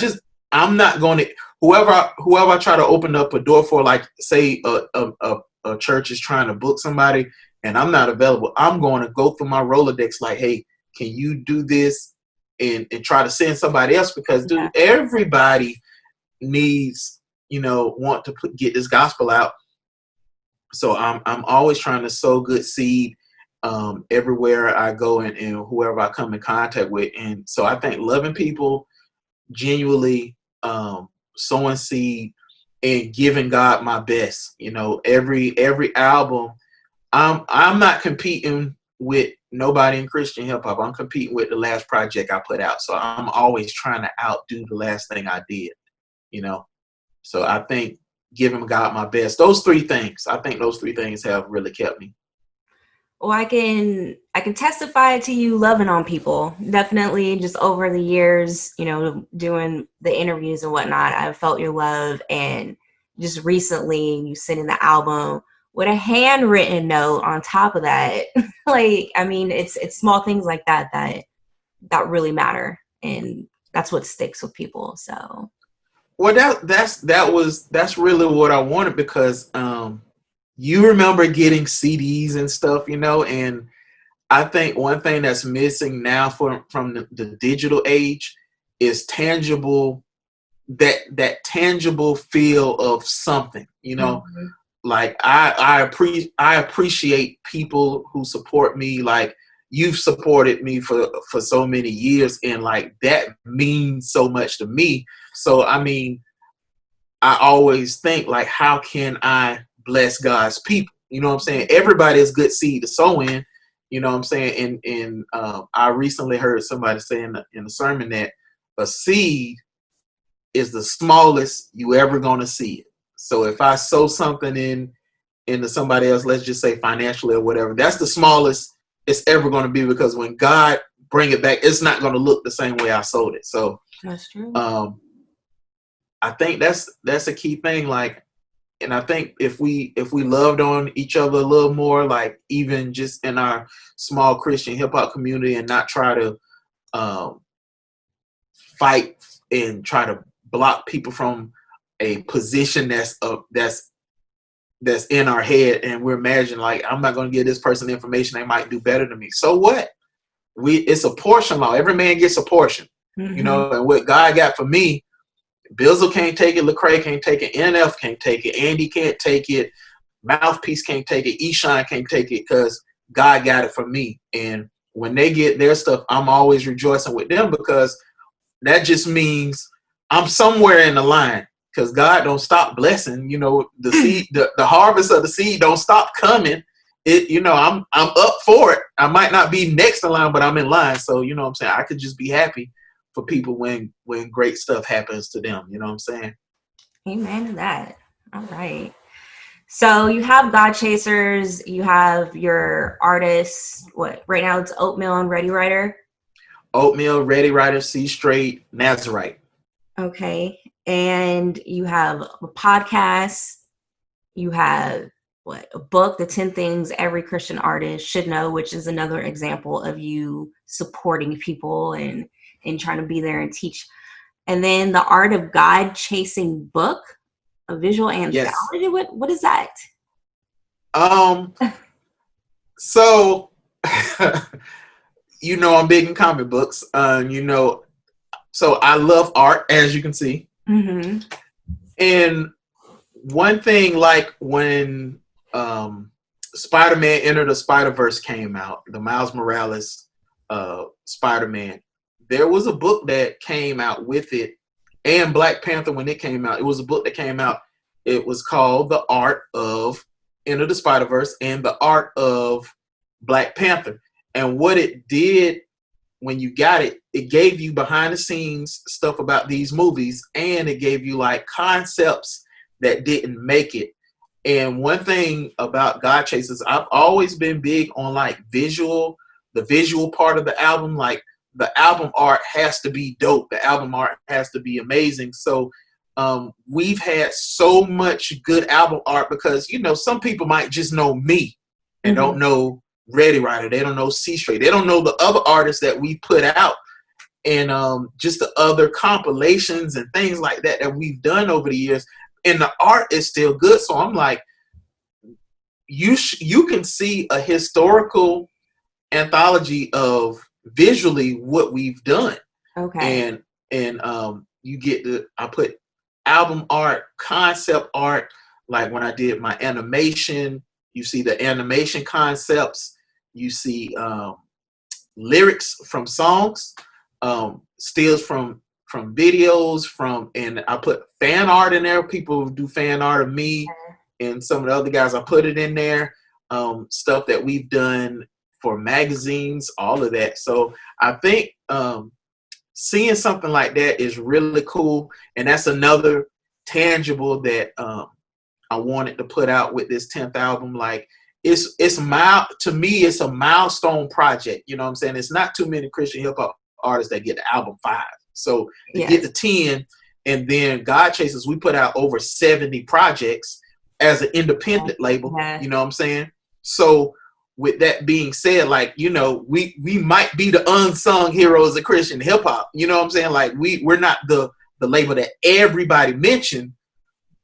I'm not going to, whoever I try to open up a door for, like say a church is trying to book somebody and I'm not available, I'm going to go through my Rolodex like, hey, can you do this? And try to send somebody else, because dude, everybody needs, want to get this gospel out. So I'm always trying to sow good seed everywhere I go and whoever I come in contact with. And so I think loving people, genuinely sowing seed and giving God my best. Every album, I'm not competing with nobody in Christian hip hop. I'm competing with the last project I put out. So I'm always trying to outdo the last thing I did, So I think giving God my best, those 3 things, I think those 3 things have really kept me. Well, I can testify to you loving on people. Definitely just over the years, doing the interviews and whatnot, I've felt your love. And just recently you sending the album with a handwritten note on top of that. It's small things like that really matter. And that's what sticks with people. So. Well, that's really what I wanted, because you remember getting CDs and stuff, and I think one thing that's missing now from the digital age is tangible, that tangible feel of something, Mm-hmm. Like I appreciate people who support me. Like you've supported me for so many years, and like that means so much to me. So I always think like, how can I bless God's people? You know what I'm saying? Everybody is good seed to sow in. You know what I'm saying? And I recently heard somebody say in the sermon that a seed is the smallest you ever gonna see it. So if I sow something into somebody else, let's just say financially or whatever, that's the smallest it's ever gonna be, because when God bring it back, it's not gonna look the same way I sold it. So that's true. I think that's a key thing. Like, and I think if we loved on each other a little more, like even just in our small Christian hip hop community, and not try to fight and try to block people from a position that's in our head, and we're imagining like, I'm not going to give this person information, they might do better than me. So what? It's a portion law. Every man gets a portion, Mm-hmm. And what God got for me, Bizzle can't take it, Lecrae can't take it, NF can't take it, Andy can't take it, Mouthpiece can't take it, Eshawn can't take it, because God got it for me. And when they get their stuff, I'm always rejoicing with them, because that just means I'm somewhere in the line, because God don't stop blessing. The seed, the harvest of the seed don't stop coming. I'm up for it. I might not be next in line, but I'm in line. So what I'm saying, I could just be happy for people when great stuff happens to them. You know what I'm saying? Amen to that. All right. So you have Godchaserz, you have your artists. What right now it's Oatmeal and Readywriter. Oatmeal, Readywriter, C Straight, Nazarite. Okay, and you have a podcast. You have a book, The 10 Things Every Christian Artist Should Know, which is another example of you supporting people and trying to be there and teach. And then the Art of God Chasing book, a visual anthology. Yes. What is that? Um, so I'm big in comic books. So I love art, as you can see. Mm-hmm. And one thing, like when Spider-Man Enter the Spider-Verse came out, the Miles Morales Spider-Man, there was a book that came out with it, and Black Panther when it came out. It was a book that came out. It was called The Art of Enter the Spider-Verse and The Art of Black Panther. And what it did when you got it, it gave you behind the scenes stuff about these movies, and it gave you like concepts that didn't make it. And one thing about Godchaserz, I've always been big on like the visual part of the album. Like the album art has to be dope. The album art has to be amazing. So we've had so much good album art because, some people might just know me and don't know Readywriter. They don't know C Straight. They don't know the other artists that we put out, and just the other compilations and things like that we've done over the years. And the art is still good. So I'm like, you can see a historical anthology of visually what we've done. Okay. And you get I put album art, concept art, like when I did my animation, you see the animation concepts, you see lyrics from songs, stills from videos, and I put fan art in there. People do fan art of me and some of the other guys. I put it in there. Stuff that we've done for magazines, all of that. So I think seeing something like that is really cool, and that's another tangible that I wanted to put out with this 10th album. Like to me, it's a milestone project. You know what I'm saying? It's not too many Christian hip hop artists that get to album 5. So to get to 10, and then Godchaserz, we put out over 70 projects as an independent label. You know what I'm saying? So with that being said, like, we might be the unsung heroes of Christian hip hop. You know what I'm saying? Like we're not the label that everybody mentioned,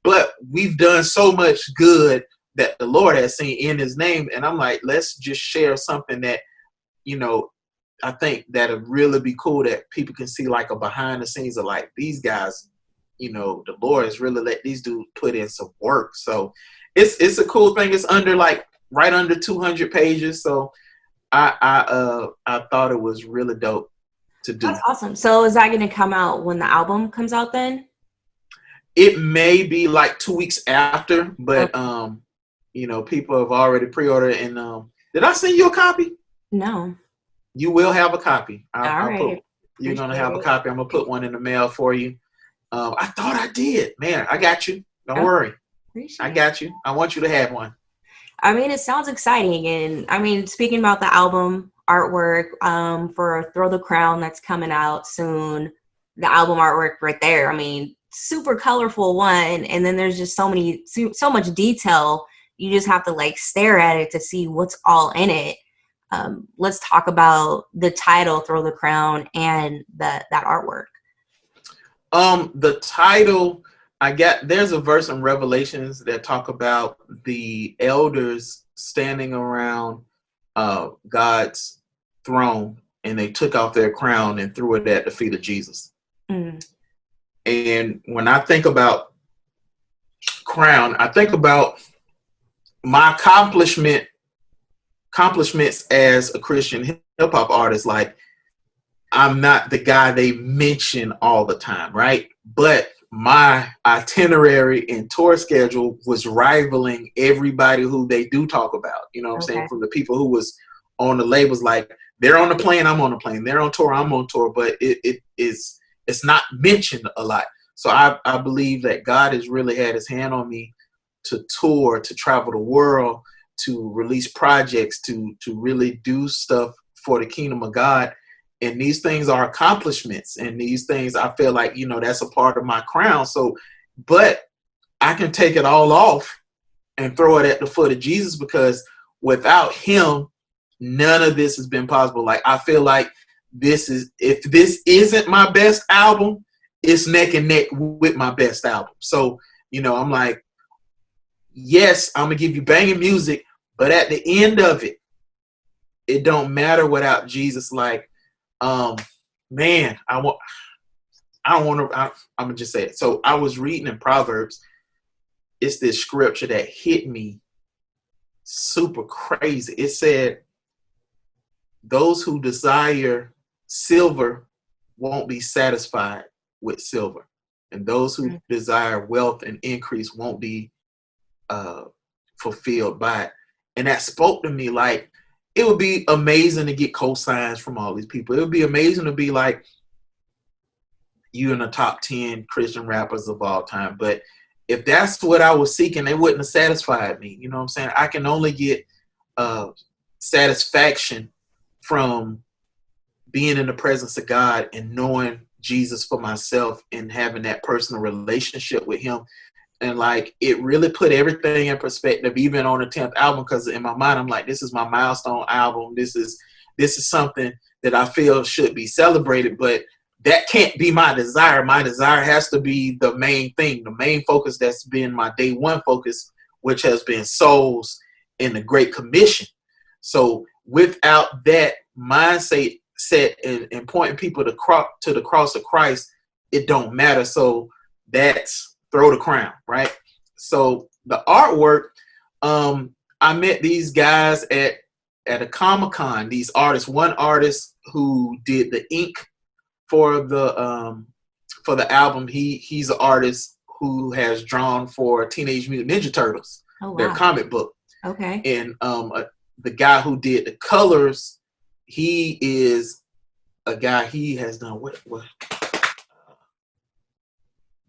but we've done so much good that the Lord has seen in his name. And I'm like, let's just share something that, I think that'll really be cool, that people can see like a behind the scenes of like these guys, the Lord has really let these dudes put in some work. So it's a cool thing. It's under like right under 200 pages. So I thought it was really dope to do. That's awesome. So is that going to come out when the album comes out then? It may be like 2 weeks after, but people have already pre-ordered. And did I send you a copy? No. You will have a copy. You're going to have a copy. I'm going to put one in the mail for you. I thought I did. Man, I got you. Don't worry. I got you. I want you to have one. I mean, it sounds exciting. And I mean, speaking about the album artwork for Throw the Crown that's coming out soon, the album artwork right there, I mean, super colorful one. And then there's just so much detail. You just have to like stare at it to see what's all in it. Let's talk about the title, Throw the Crown, and that artwork. The title, there's a verse in Revelations that talk about the elders standing around God's throne, and they took off their crown and threw it at the feet of Jesus. And when I think about crown, I think about my accomplishments as a Christian hip hop artist. Like, I'm not the guy they mention all the time, right? But my itinerary and tour schedule was rivaling everybody who they do talk about. You know what I'm saying? From the people who was on the labels, like they're on the plane, I'm on the plane. They're on tour, I'm on tour. But it's not mentioned a lot. So I believe that God has really had his hand on me to tour, to travel the world, to release projects, to really do stuff for the kingdom of God. And these things are accomplishments. And these things, I feel like, that's a part of my crown. So, but I can take it all off and throw it at the foot of Jesus, because without him, none of this has been possible. Like, I feel like if this isn't my best album, it's neck and neck with my best album. So, I'm like, yes, I'm gonna give you banging music, but at the end of it, it don't matter without Jesus. Like, man, I don't want to. I'm gonna just say it. So I was reading in Proverbs. It's this scripture that hit me super crazy. It said, "Those who desire silver won't be satisfied with silver, and those who desire wealth and increase won't be fulfilled by it." And that spoke to me. Like, it would be amazing to get cosigns from all these people. It would be amazing to be like, you in the top 10 Christian rappers of all time. But if that's what I was seeking, they wouldn't have satisfied me. You know what I'm saying? I can only get satisfaction from being in the presence of God and knowing Jesus for myself and having that personal relationship with him. And like, it really put everything in perspective, even on the 10th album, because in my mind, I'm like, this is my milestone album. This is something that I feel should be celebrated, but that can't be my desire. My desire has to be the main thing, the main focus that's been my day one focus, which has been souls and the Great Commission. So without that mindset set and pointing people to the cross of Christ, it don't matter. So that's throw the crown, right? So the artwork, I met these guys at a Comic-Con, these artists. One artist who did the ink for the album, he's an artist who has drawn for Teenage Mutant Ninja Turtles, their comic book. Okay. And the guy who did the colors, he is a guy, he has done what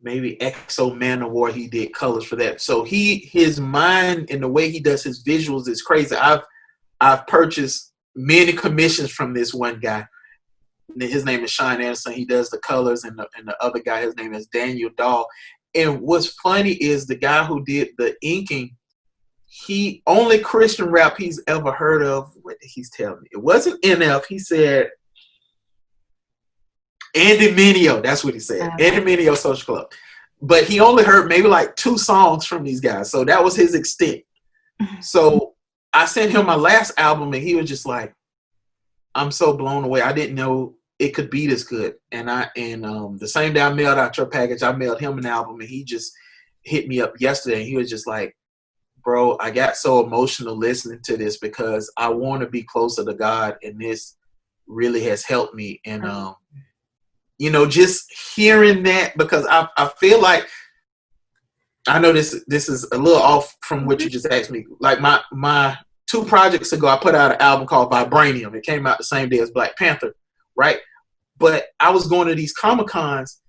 maybe Exo Manowar, he did colors for that. So his mind and the way he does his visuals is crazy. I've purchased many commissions from this one guy. His name is Sean Anderson. He does the colors, and the other guy, his name is Daniel Dahl. And what's funny is the guy who did the inking, he only Christian rap he's ever heard of. What did he tell me? It wasn't NF. He said Andy Mineo. That's what he said. Andy Mineo Social Club. But he only heard maybe like 2 songs from these guys. So that was his extent. So I sent him my last album, and he was just like, I'm so blown away. I didn't know it could be this good. And the same day I mailed out your package, I mailed him an album, and he just hit me up yesterday. And he was just like, bro, I got so emotional listening to this because I want to be closer to God, and this really has helped me. And just hearing that, because I feel like, I know this is a little off from what you just asked me. Like my 2 projects ago, I put out an album called Vibranium. It came out the same day as Black Panther, right? But I was going to these Comic-Cons,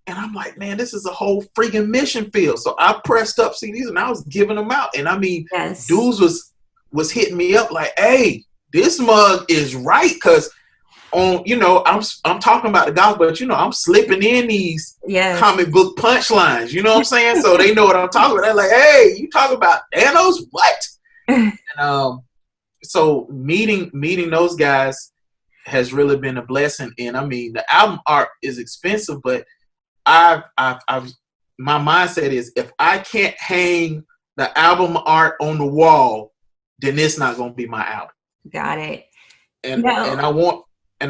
and I'm like, man, this is a whole freaking mission field. So I pressed up CDs, and I was giving them out. And I mean, dudes was hitting me up like, hey, this mug is right, because I'm talking about the gospel, but I'm slipping in these comic book punchlines. You know what I'm saying? So they know what I'm talking about. They're like, hey, you talking about Thanos? What? And so meeting those guys has really been a blessing. And I mean, the album art is expensive, but my mindset is, if I can't hang the album art on the wall, then it's not going to be my album. Got it. And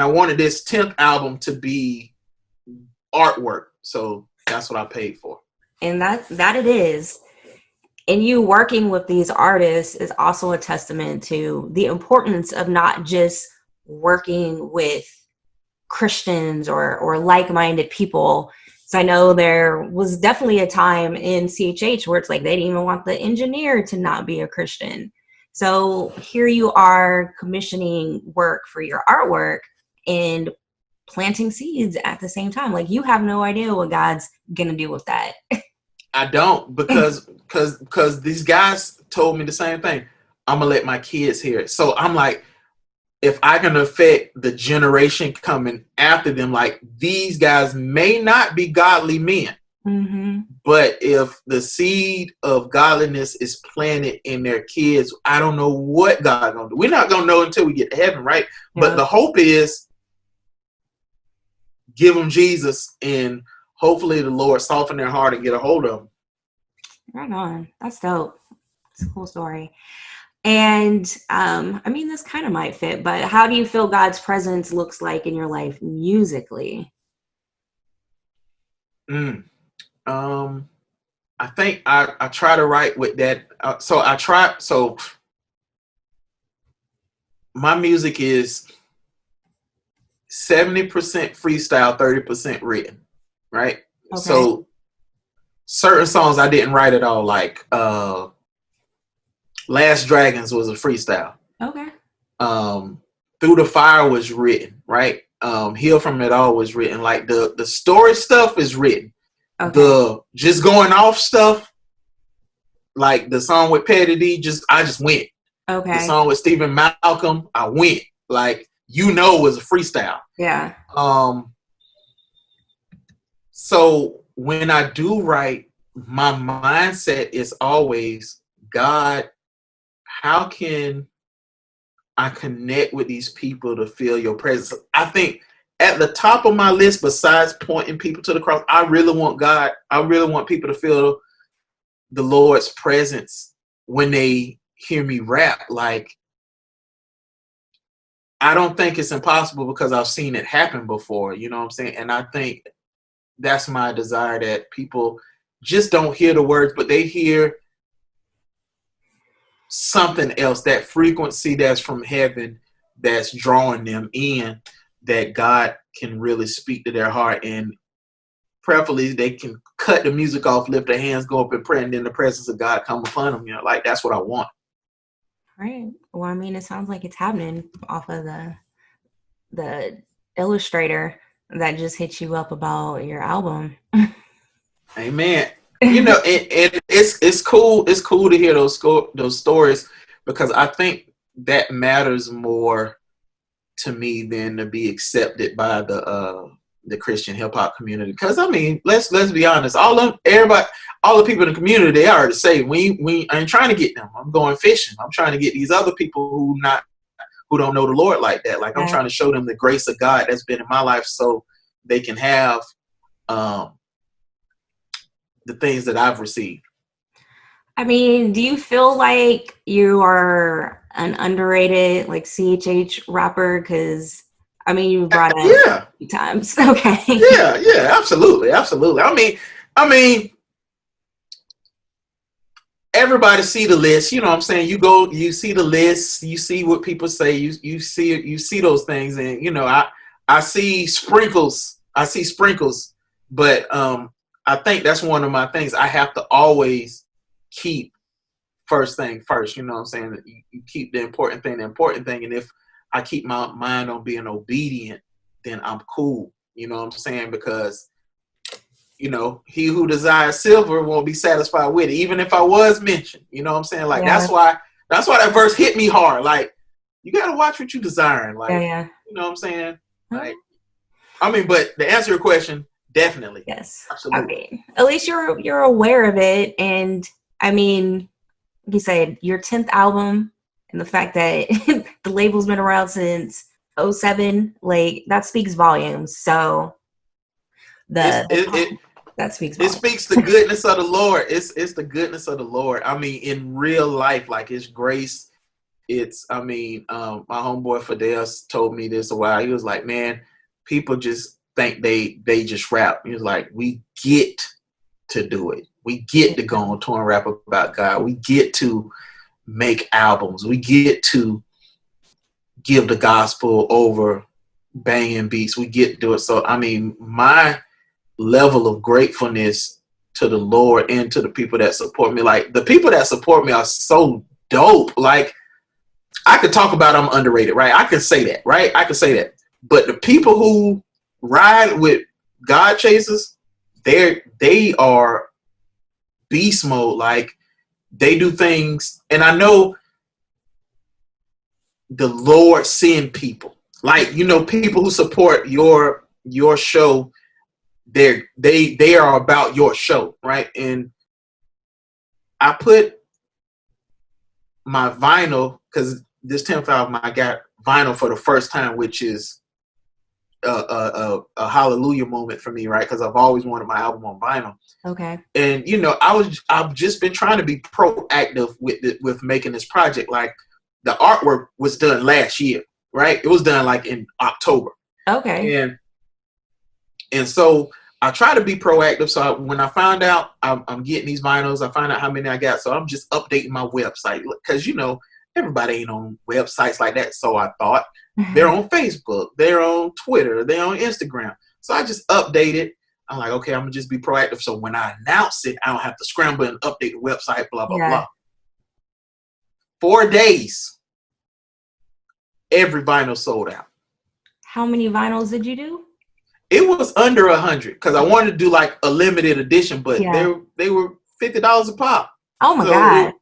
I wanted this 10th album to be artwork. So that's what I paid for. And that it is. And you working with these artists is also a testament to the importance of not just working with Christians or like-minded people. So I know there was definitely a time in CHH where it's like they didn't even want the engineer to not be a Christian. So here you are commissioning work for your artwork and planting seeds at the same time. Like, you have no idea what God's gonna do with that. I don't, because these guys told me the same thing. I'm gonna let my kids hear it. So I'm like, if I can affect the generation coming after them, like, these guys may not be godly men, but if the seed of godliness is planted in their kids, I don't know what God's gonna do. We're not gonna know until we get to heaven, right? Yeah. But the hope is, give them Jesus, and hopefully the Lord soften their heart and get a hold of them. Right on. That's dope. It's a cool story. And I mean, this kind of might fit, but how do you feel God's presence looks like in your life musically? Mm. I think I try to write with that. So my music is 70% freestyle, 30% written, right? Okay. So certain songs I didn't write at all, like Last Dragons was a freestyle. Okay. Through the Fire was written, right? Heal From It All was written. Like the story stuff is written. Okay. The just going off stuff, like the song with Petty D, I just went. Okay. The song with Stephen Malcolm, I went. Like, was a freestyle. Yeah. So when I do write, my mindset is always, God, how can I connect with these people to feel your presence? I think at the top of my list, besides pointing people to the cross, I really want people to feel the Lord's presence when they hear me rap. Like, I don't think it's impossible because I've seen it happen before, you know what I'm saying? And I think that's my desire, that people just don't hear the words, but they hear something else, that frequency that's from heaven, that's drawing them in, that God can really speak to their heart, and preferably they can cut the music off, lift their hands, go up and pray, and then the presence of God come upon them. Like, that's what I want. Right. Well, I mean, it sounds like it's happening off of the illustrator that just hit you up about your album. Amen. And it's cool. It's cool to hear those stories, because I think that matters more to me than to be accepted by the Christian hip hop community. Because I mean, let's be honest. All the people in the community, they already say we ain't trying to get them. I'm going fishing. I'm trying to get these other people who don't know the Lord like that. Like, I'm trying to show them the grace of God that's been in my life, so they can have the things that I've received. I mean, do you feel like you are an underrated, like, CHH rapper? Because I mean, you brought up a few times. Okay. Yeah, absolutely. I mean, everybody see the list, you know what I'm saying? You see the list, you see what people say, you see those things, and I see sprinkles, but I think that's one of my things. I have to always keep first thing first, you know what I'm saying? You keep the important thing, and if I keep my mind on being obedient, then I'm cool, you know what I'm saying? Because he who desires silver won't be satisfied with it, even if I was mentioned. You know what I'm saying? Like, that's why that verse hit me hard. Like, you gotta watch what you desiring. Like, you know what I'm saying? Like, I mean, but to answer your question, definitely. Yes. Absolutely. I mean, at least you're aware of it. And I mean, like you said, your 10th album, and the fact that the label's been around since 2007, like, that speaks volumes. So that speaks volumes. It speaks the goodness of the Lord. It's the goodness of the Lord. I mean, in real life, like, it's grace. My homeboy Fidel told me this a while. He was like, man, people just think they just rap. He was like, we get to do it. We get to go on tour and rap about God. We get to make albums. We get to give the gospel over banging beats. We get to do it. So, I mean, my level of gratefulness to the Lord and to the people that support me. Like, the people that support me are so dope. Like, I could talk about I'm underrated, right? I can say that, right? I can say that. But the people who ride with Godchaserz, they are beast mode. Like, they do things, and I know the Lord send people. Like, people who support your show, they are about your show, right? And I put my vinyl, because this 10th album I got vinyl for the first time, which is a hallelujah moment for me, right? Because I've always wanted my album on vinyl. Okay. And I've just been trying to be proactive with making this project. Like the artwork was done last year, right? It was done like in October. Okay. And so I try to be proactive. So when I found out I'm getting these vinyls, I find out how many I got. So I'm just updating my website because everybody ain't on websites like that. So I thought they're on Facebook, they're on Twitter, they're on Instagram. So I just update it. I'm like, okay, I'm gonna just be proactive. So when I announce it, I don't have to scramble and update the website, blah, blah, blah. 4 days, every vinyl sold out. How many vinyls did you do? It was under 100 because I wanted to do like a limited edition, but they were $50 a pop. Oh my gosh.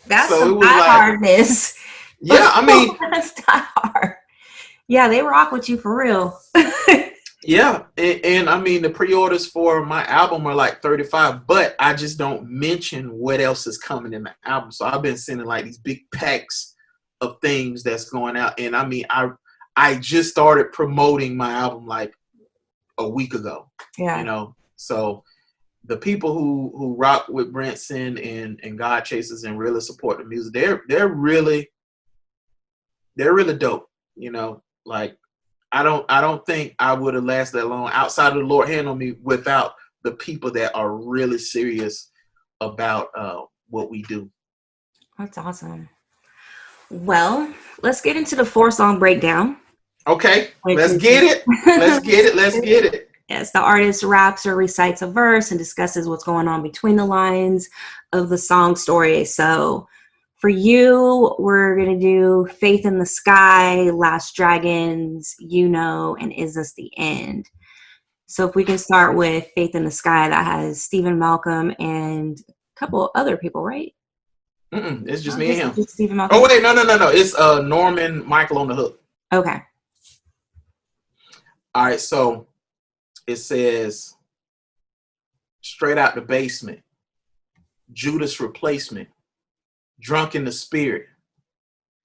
That's some die-hardness. Yeah, I mean. That's die-hard. Yeah, they rock with you for real. Yeah, and I mean, the pre-orders for my album are like 35, but I just don't mention what else is coming in the album. So I've been sending like these big packs of things that's going out. And I mean, I just started promoting my album like a week ago. Yeah. So the people who rock with Brinson and Godchaserz and really support the music, they're really dope. Like I don't think I would have lasted that long outside of the Lord hand on me without the people that are really serious about what we do. That's awesome. Well, let's get into the 4-song breakdown. Okay, let's get it. Let's get it. Yes, the artist raps or recites a verse and discusses what's going on between the lines of the song story. So for you, we're going to do Faith in the Sky, Last Dragons, and Is This the End? So if we can start with Faith in the Sky, that has Stephen Malcolm and a couple other people, right? It's just me and him. Just Stephen Malcolm. Oh, wait, no. It's Norman Micheal on the hook. Okay. All right, so it says, straight out the basement, Judas replacement, drunk in the spirit,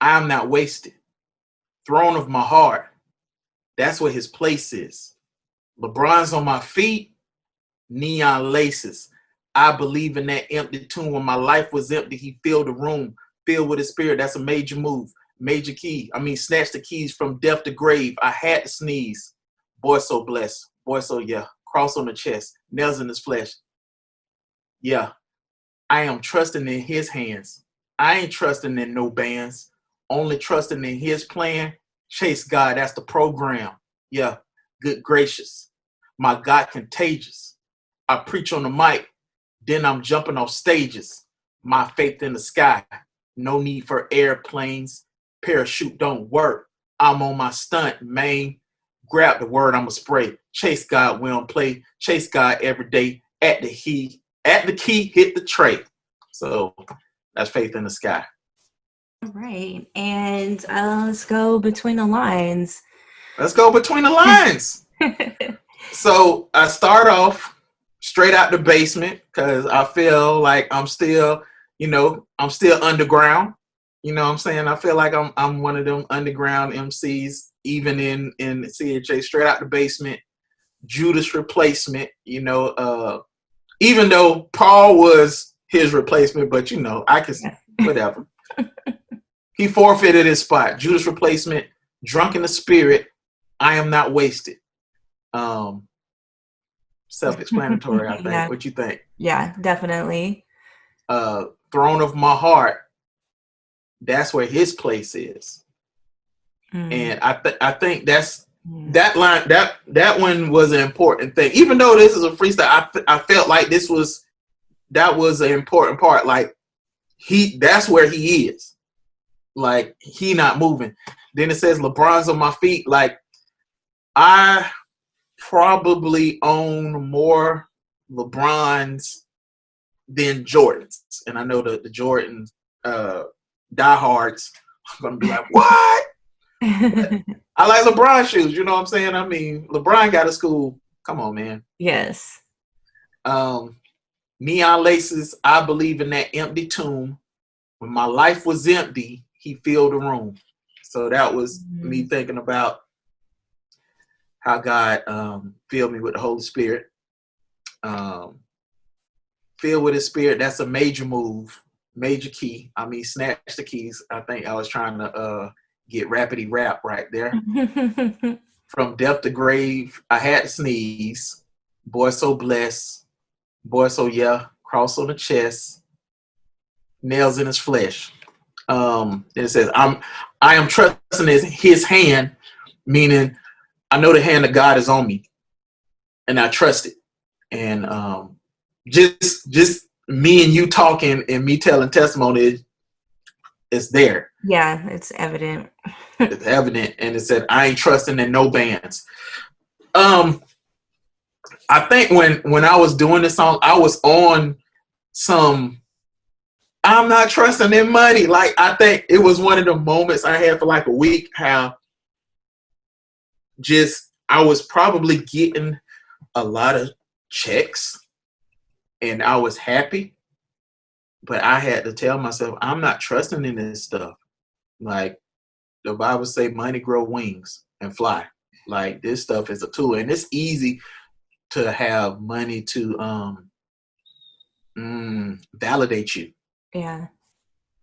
I am not wasted, throne of my heart, that's where his place is. LeBron's on my feet, neon laces. I believe in that empty tomb. When my life was empty, he filled the room, filled with his spirit. That's a major move, major key. Snatch the keys from death to grave. I had to sneeze. Boy, so blessed. Boy, so cross on the chest, nails in his flesh. Yeah, I am trusting in his hands. I ain't trusting in no bands. Only trusting in his plan. Chase God, that's the program. Yeah, good gracious. My God contagious. I preach on the mic, then I'm jumping off stages. My faith in the sky. No need for airplanes. Parachute don't work. I'm on my stunt, man. Grab the word, I'ma spray. Chase God, we don't play. Chase God every day. At the key, hit the tray. So that's Faith in the Sky. All right. And let's go between the lines. Let's go between the lines. So I start off straight out the basement because I feel like I'm still underground. You know what I'm saying? I feel like I'm one of them underground MCs, even in CHA, straight out the basement. Judas replacement, even though Paul was his replacement, but I can, whatever. He forfeited his spot. Judas replacement, drunk in the spirit, I am not wasted. Self-explanatory, I think. Yeah. What you think? Yeah, definitely. Throne of my heart, that's where his place is. And I think that's that line, that one was an important thing. Even though this is a freestyle, I felt like that was an important part. Like that's where he is. Like he not moving. Then it says LeBron's on my feet. Like I probably own more LeBrons than Jordans. And I know the Jordan diehards are gonna be like, what? I like LeBron shoes, you know what I'm saying? LeBron got a school. Come on, man. Yes. Neon laces, I believe in that empty tomb. When my life was empty, he filled the room. So that was me thinking about how God filled me with the Holy Spirit. Filled with His Spirit, that's a major move, major key. I mean, snatch the keys. I think I was trying to get rapidy rap right there. From death to grave, I had to sneeze. Boy, so blessed. Boy, so yeah. Cross on the chest. Nails in his flesh. It says, I am trusting his hand, meaning I know the hand of God is on me, and I trust it. And just me and you talking and me telling testimony, it's there. Yeah, it's evident. It's evident. And it said, I ain't trusting in no bands. I think when I was doing this song, I was on some, I'm not trusting in money. Like, I think it was one of the moments I had for like a week, how just, I was probably getting a lot of checks and I was happy, but I had to tell myself, I'm not trusting in this stuff. Like the Bible say, money grow wings and fly. Like, this stuff is a tool, and it's easy to have money to validate you. Yeah.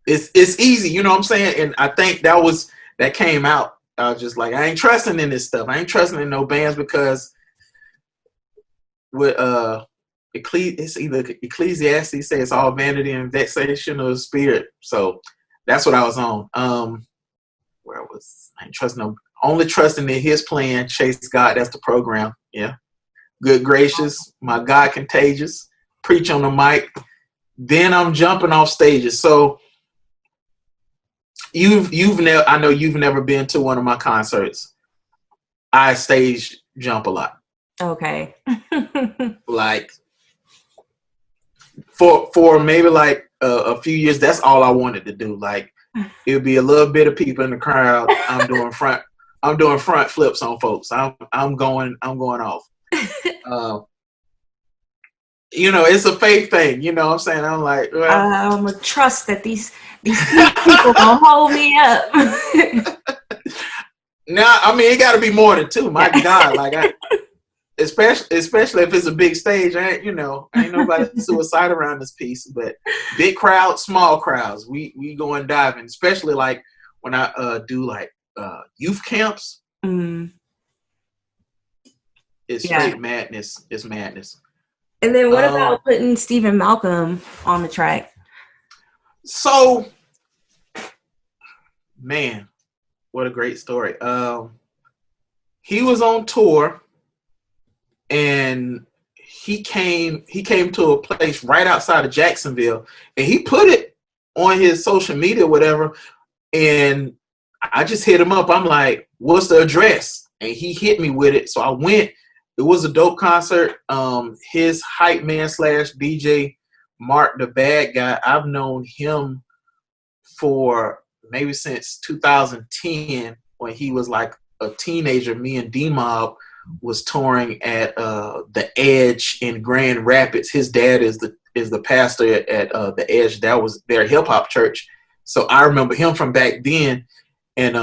It's easy, you know what I'm saying? And I think that came out. I was just like, I ain't trusting in this stuff. I ain't trusting in no bands, because with it's either Ecclesiastes say it's all vanity and vexation of the spirit. So that's what I was on. I ain't trusting no, only trusting in His plan. Chase God, that's the program. Yeah. Good gracious, my God contagious. Preach on the mic. Then I'm jumping off stages. So I know you've never been to one of my concerts. I stage jump a lot. Okay. Like for maybe like a few years, that's all I wanted to do. Like, it would be a little bit of people in the crowd. I'm doing front flips on folks. I'm going off. You know, it's a faith thing. You know what I'm saying? I'm like, well, I'm gonna trust that these people gonna hold me up. Now, I mean, it got to be more than two. My God, like, especially if it's a big stage. Ain't nobody suicide around this piece. But big crowds, small crowds, we go and diving. Especially like when I do like youth camps. Mm. It's straight madness. It's madness. And then what about putting Stephen Malcolm on the track? So, man, what a great story. He was on tour, and he came to a place right outside of Jacksonville, and he put it on his social media, whatever. And I just hit him up. I'm like, what's the address? And he hit me with it. So I went. It was a dope concert. His hype man / DJ, Mark the Bad Guy, I've known him for maybe since 2010, when he was like a teenager. Me and D-Mob was touring at the Edge in Grand Rapids. His dad is the pastor at the Edge. That was their hip hop church. So I remember him from back then. And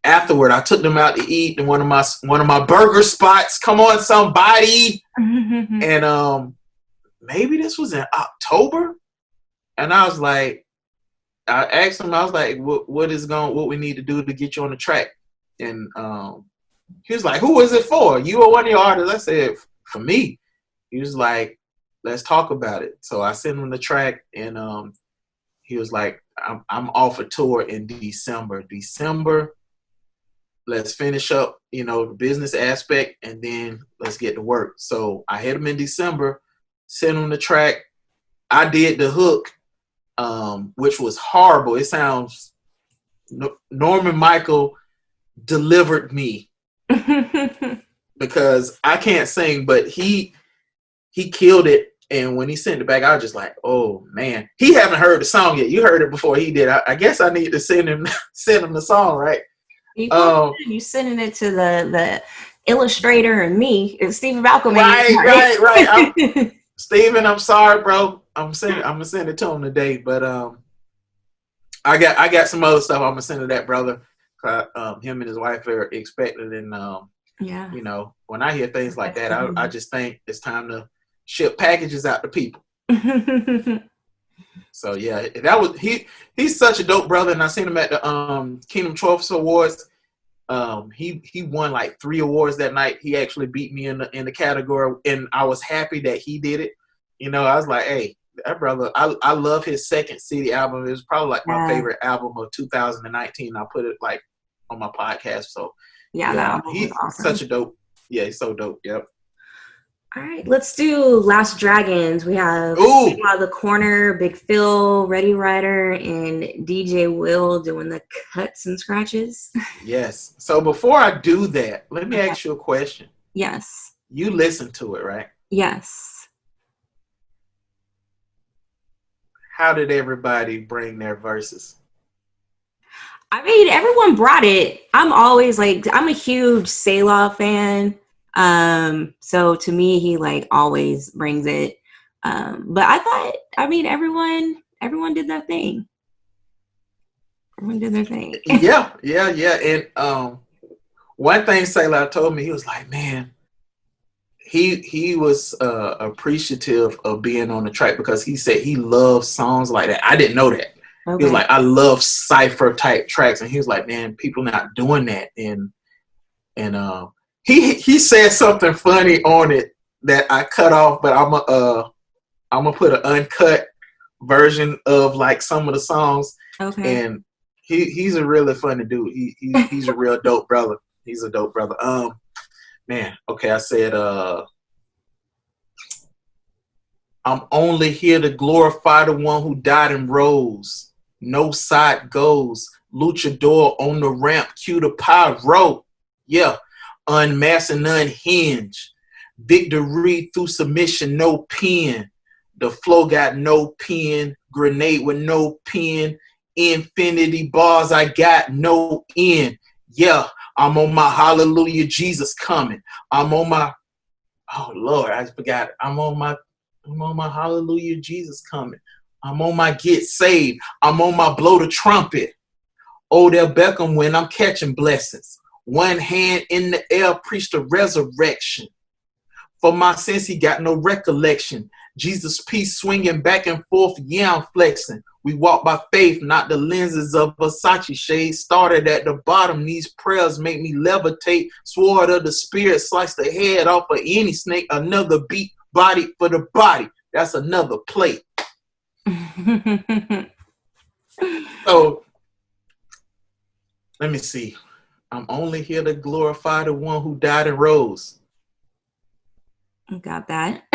afterward, I took them out to eat in one of my burger spots. Come on, somebody! And maybe this was in October, and I was like, I asked him, I was like, what we need to do to get you on the track? And he was like, who is it for? You or one of your artists? I said, for me. He was like, let's talk about it. So I sent him the track, and he was like, I'm off a tour in December. Let's finish up, the business aspect, and then let's get to work. So I hit him in December, sent him the track. I did the hook, which was horrible. It sounds, Norman Micheal delivered me because I can't sing, but he killed it. And when he sent it back, I was just like, oh man, he haven't heard the song yet. You heard it before he did. I guess I need to send him the song, right? You sending it to the illustrator and me, and Stephen Malcolm. Right. Stephen, I'm sorry, bro. I'm gonna send it to him today. But I got some other stuff I'm gonna send to that brother. Him and his wife are expecting, and Yeah. You know, when I hear things like that, I just think it's time to ship packages out to people. So yeah, that was he's such a dope brother, and I seen him at the Kingdom Trophy Awards. He won like 3 awards that night. He actually beat me in the category, and I was happy that he did it. You know, I was like, hey, that brother, I love his Second City album. It was probably like my favorite album of 2019. I put it like on my podcast. So yeah, that album was awesome. Such a dope. Yeah, he's so dope. Yep. All right, let's do Last Dragons. We have Selah the Corner, Big Phil, Readywriter, and DJ Will doing the cuts and scratches. Yes. So before I do that, let me ask you a question. Yes. You listened to it, right? Yes. How did everybody bring their verses? I mean, everyone brought it. I'm always like, I'm a huge Selah fan. So to me, he like always brings it. But I thought, I mean, everyone did their thing. Everyone did their thing. Yeah. And one thing Selah told me, he was like, man, he was appreciative of being on the track because he said he loves songs like that. I didn't know that. Okay. He was like, I love cypher type tracks, and he was like, man, people not doing that. And he said something funny on it that I cut off, but I'm gonna put an uncut version of like some of the songs. Okay. And he's a really funny dude. He's a real dope brother. He's a dope brother. Man, okay, I said I'm only here to glorify the one who died and rose. No side goes. Luchador on the ramp, cue the pyro. Yeah. Unmasked and unhinged. Victory through submission, no pen. The flow got no pen. Grenade with no pen. Infinity bars, I got no end. Yeah, I'm on my hallelujah, Jesus coming. I'm on my, oh Lord, I forgot. I'm on my hallelujah, Jesus coming. I'm on my get saved. I'm on my blow the trumpet. Odell Beckham when I'm catching blessings. One hand in the air, preach the resurrection. For my sins, he got no recollection. Jesus' peace swinging back and forth, yeah, I'm flexing. We walk by faith, not the lenses of Versace shades. Started at the bottom, these prayers make me levitate. Sword of the spirit, slice the head off of any snake. Another beat, body for the body. That's another plate. So, let me see. I'm only here to glorify the one who died and rose. Got that.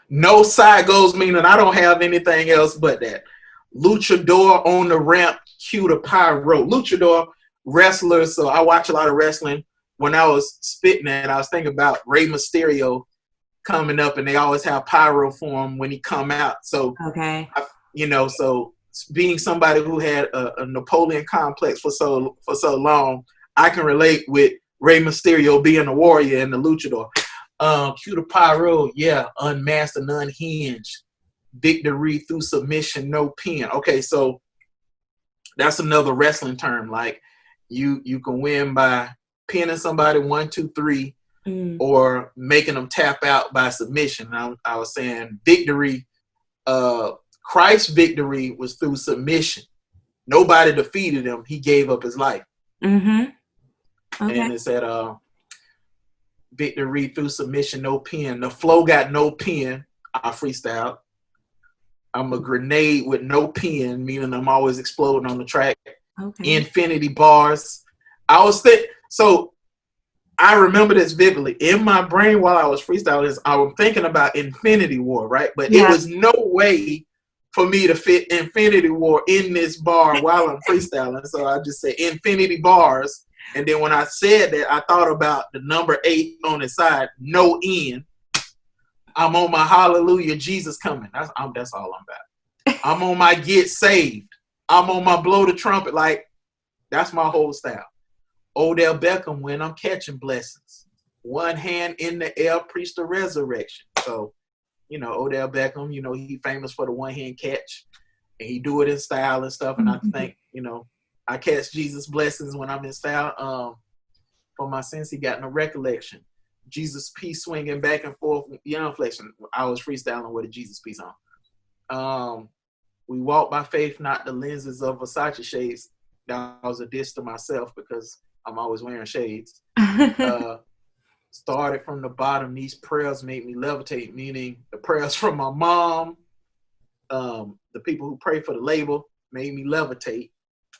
No side goes, meaning I don't have anything else but that. Luchador on the ramp, cue the pyro. Luchador, wrestler, so I watch a lot of wrestling. When I was spitting that, I was thinking about Rey Mysterio coming up, and they always have pyro for him when he come out. So, okay, so being somebody who had a Napoleon complex for so long, I can relate with Rey Mysterio being a warrior and the luchador. Cue the pyro, yeah, unmasked and unhinged. Victory through submission, no pen. Okay, so that's another wrestling term. Like you can win by pinning somebody 1, 2, 3, or making them tap out by submission. I was saying victory. Christ's victory was through submission. Nobody defeated him. He gave up his life. Mm-hmm. Okay. And it said, victory through submission, no pen. The flow got no pen. I freestyle. I'm a grenade with no pen, meaning I'm always exploding on the track. Okay. Infinity bars. So I remember this vividly. In my brain while I was freestyling, I was thinking about Infinity War, right? But it was no way for me to fit Infinity War in this bar while I'm freestyling. So I just said Infinity bars. And then when I said that, I thought about the number 8 on the side, no end. I'm on my hallelujah, Jesus coming. That's all I'm about. I'm on my get saved. I'm on my blow the trumpet. Like, that's my whole style. Odell Beckham when I'm catching blessings. One hand in the air, preach the resurrection. So, Odell Beckham, he famous for the one hand catch. And he do it in style and stuff. And I think, I catch Jesus' blessings when I'm in style. For my sins, he got no recollection. Jesus peace swinging back and forth, young flexion. I was freestyling with a Jesus piece on. We walk by faith, not the lenses of Versace shades. That was a diss to myself because I'm always wearing shades. Started from the bottom. These prayers made me levitate, meaning the prayers from my mom, the people who pray for the label made me levitate.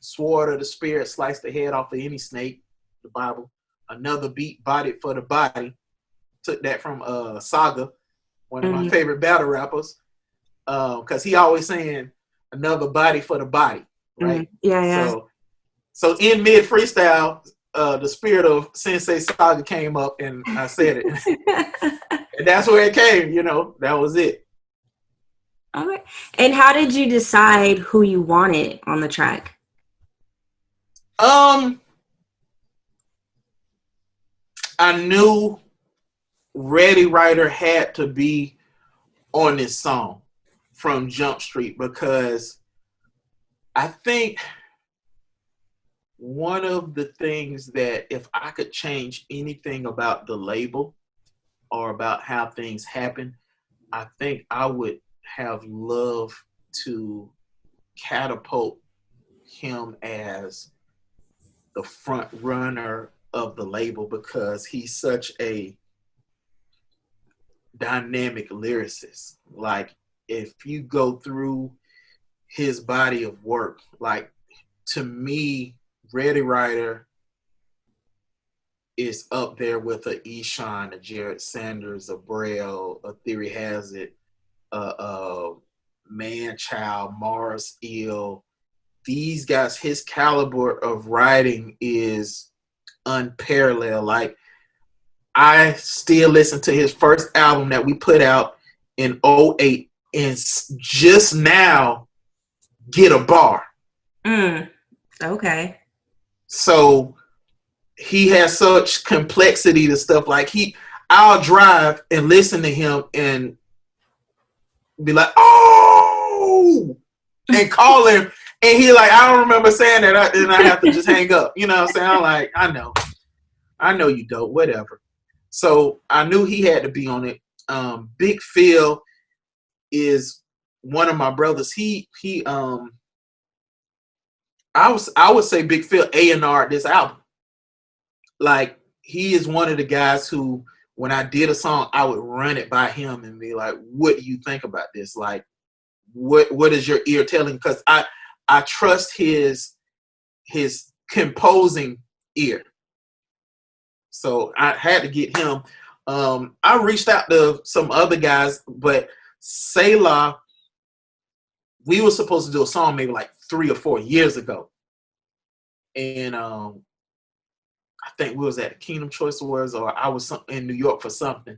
Sword of the spirit sliced the head off of any snake, the Bible. Another beat, bodied for the body. Took that from Saga, one of my favorite battle rappers, because he always saying another body for the body, right? Yeah. So in mid freestyle, the spirit of Sensei Saga came up and I said it. And that's where it came, that was it. Okay. And how did you decide who you wanted on the track? I knew Readywriter had to be on this song from Jump Street because I think one of the things that if I could change anything about the label or about how things happen, I think I would have loved to catapult him as the front runner of the label because he's such a dynamic lyricist. Like if you go through his body of work, like to me, Readywriter is up there with a Eshawn, a Jared Sanders, a Braille, a Theory Has It, Man Child, Mars Ill. These guys, his caliber of writing is unparalleled. Like I still listen to his first album that we put out in 2008 and just now get a bar. Okay. So he has such complexity to stuff. Like I'll drive and listen to him and be like, oh, and call him. And he like, I don't remember saying that. And I have to just hang up. You know what I'm saying? I'm like, I know you dope, whatever. So I knew he had to be on it. Big Phil is one of my brothers. I would say Big Phil A&R this album. Like he is one of the guys who, when I did a song, I would run it by him and be like, what do you think about this? Like, what is your ear telling? Because I trust his composing ear. So I had to get him. I reached out to some other guys, but Selah, we were supposed to do a song maybe like 3 or 4 years ago. And I think we was at the Kingdom Choice Awards or I was in New York for something.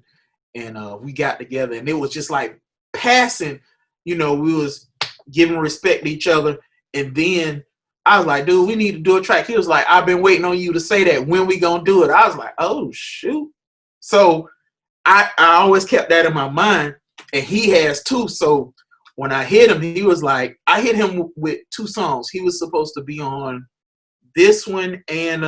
And we got together and it was just like passing, we was giving respect to each other. And then I was like, dude, we need to do a track. He was like, I've been waiting on you to say that. When we gonna do it? I was like, oh, shoot. So I always kept that in my mind. And he has too. So when I hit him, he was like, I hit him with 2 songs. He was supposed to be on this one and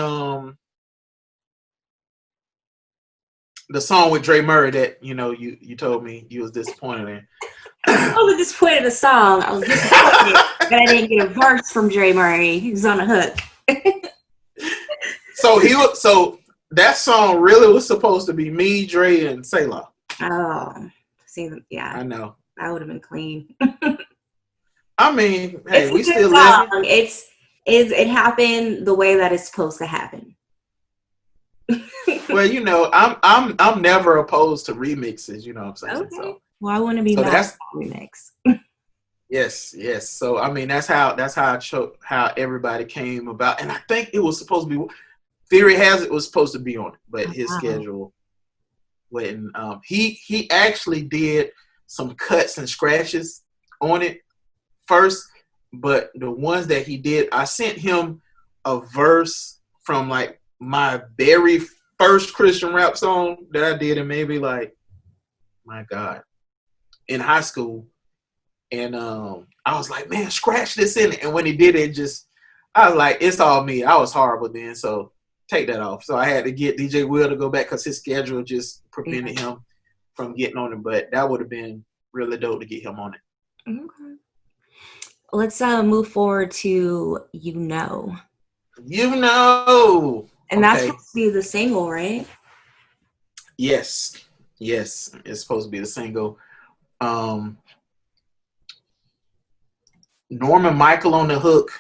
the song with Dre Murray that, you told me you was disappointed in. I was disappointed in the song. I was disappointed that I didn't get a verse from Dre Murray. He was on the hook. So that song really was supposed to be me, Dre, and Selah. Oh, see, yeah. I know. That would have been clean. I mean, hey, we still song. living. It happened the way that it's supposed to happen. Well, I'm never opposed to remixes. You know what I'm saying? Okay. So, Well, I want to be that's remix. Yes. So I mean, that's how everybody came about, and I think it was supposed to be. Theory Has It was supposed to be on it, but his schedule went. He actually did some cuts and scratches on it first, but the ones that he did, I sent him a verse from like my very first Christian rap song that I did in maybe like, my God, in high school. And I was like, man, scratch this in it. And when he did it, I was like, it's all me. I was horrible then, so take that off. So I had to get DJ Will to go back because his schedule just prevented him from getting on it. But that would have been really dope to get him on it. Okay. Let's move forward to You Know. You Know. And that's supposed to be the single, right? Yes. Yes. It's supposed to be the single. Norman Micheal on the hook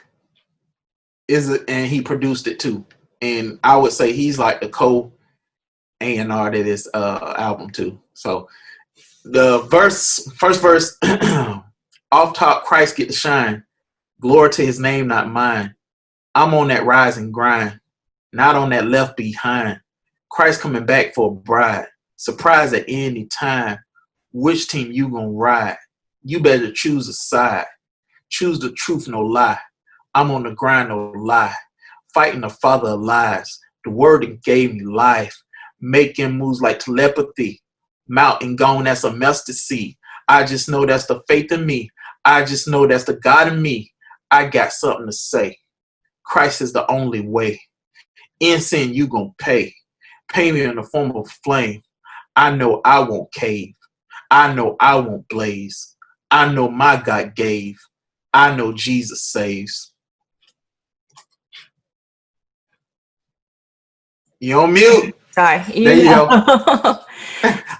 and he produced it too. And I would say he's like the A&R to this album too. So the first verse, off top, Christ get to shine. Glory to his name, not mine. I'm on that rise and grind, not on that left behind. Christ coming back for a bride. Surprise at any time. Which team you gonna ride? You better choose a side. Choose the truth, no lie. I'm on the grind, no lie. Fighting the father of lies. The word that gave me life. Making moves like telepathy. Mountain gone, that's a mustard seed. I just know that's the faith in me. I just know that's the God in me. I got something to say. Christ is the only way. In sin, you gonna pay. Pay me in the form of flame. I know I won't cave. I know I won't blaze. I know my God gave. I know Jesus saves. You on mute. Sorry. There you go.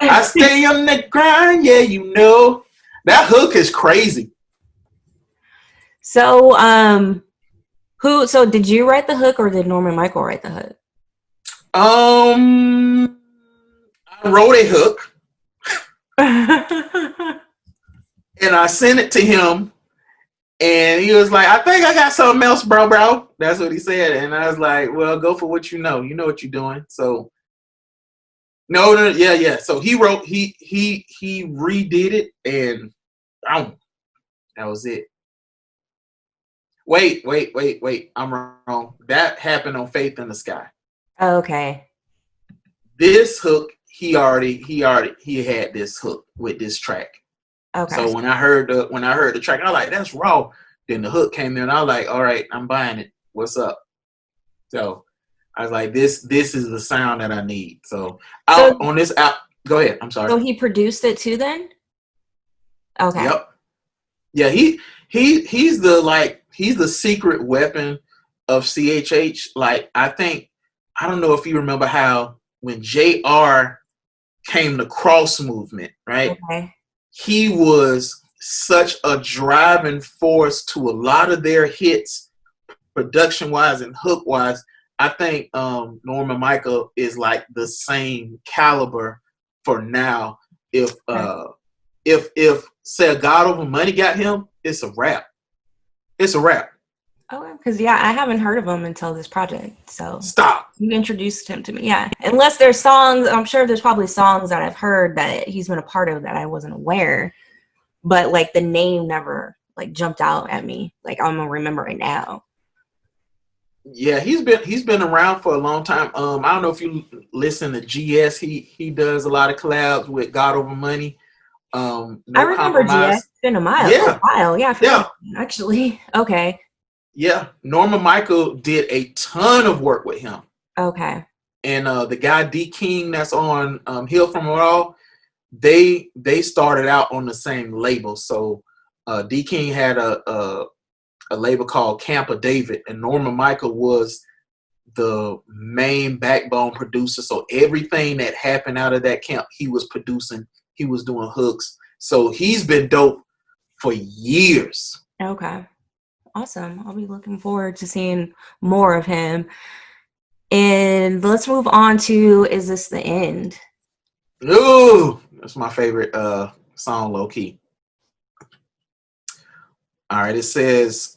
I stay on the grind, yeah, you know. That hook is crazy. So, so did you write the hook or did Norman Micheal write the hook? I wrote a hook and I sent it to him and he was like, I think I got something else, bro. That's what he said. And I was like, well, go for what you know. You know what you're doing. So no, yeah. So he wrote, he redid it and that was it. Wait. I'm wrong. That happened on Faith in the Sky. Okay. This hook, he had this hook with this track. Okay. So when I heard the track, I was like, that's raw. Then the hook came in. I was like, all right, I'm buying it. What's up? So I was like, this is the sound that I need. So on this app, go ahead. I'm sorry. So he produced it too then? Okay. Yep. Yeah, he's the secret weapon of CHH. Like, I don't know if you remember how when JR came to Cross Movement, right? Okay. He was such a driving force to a lot of their hits, production-wise and hook-wise. I think Norman Micheal is like the same caliber for now. If say God Over Money got him, it's a wrap. It's a wrap. Oh, because I haven't heard of him until this project. So stop. You introduced him to me, yeah. Unless there's songs, I'm sure there's probably songs that I've heard that he's been a part of that I wasn't aware, but like the name never like jumped out at me. Like I'm gonna remember it now. Yeah, he's been around for a long time. I don't know if you listen to GS. He does a lot of collabs with God Over Money. No I remember Compromise. GS. It's been a while. Yeah, I forgot, actually. Okay. Yeah, Norman Micheal did a ton of work with him. Okay. And the guy D King that's on Heal From It All, they started out on the same label. So D King had a label called Camp of David, and Norman Micheal was the main backbone producer. So everything that happened out of that camp, he was producing. He was doing hooks. So he's been dope for years. Okay. Awesome. I'll be looking forward to seeing more of him. And let's move on to Is This the End? Ooh, that's my favorite song, low key. All right, it says,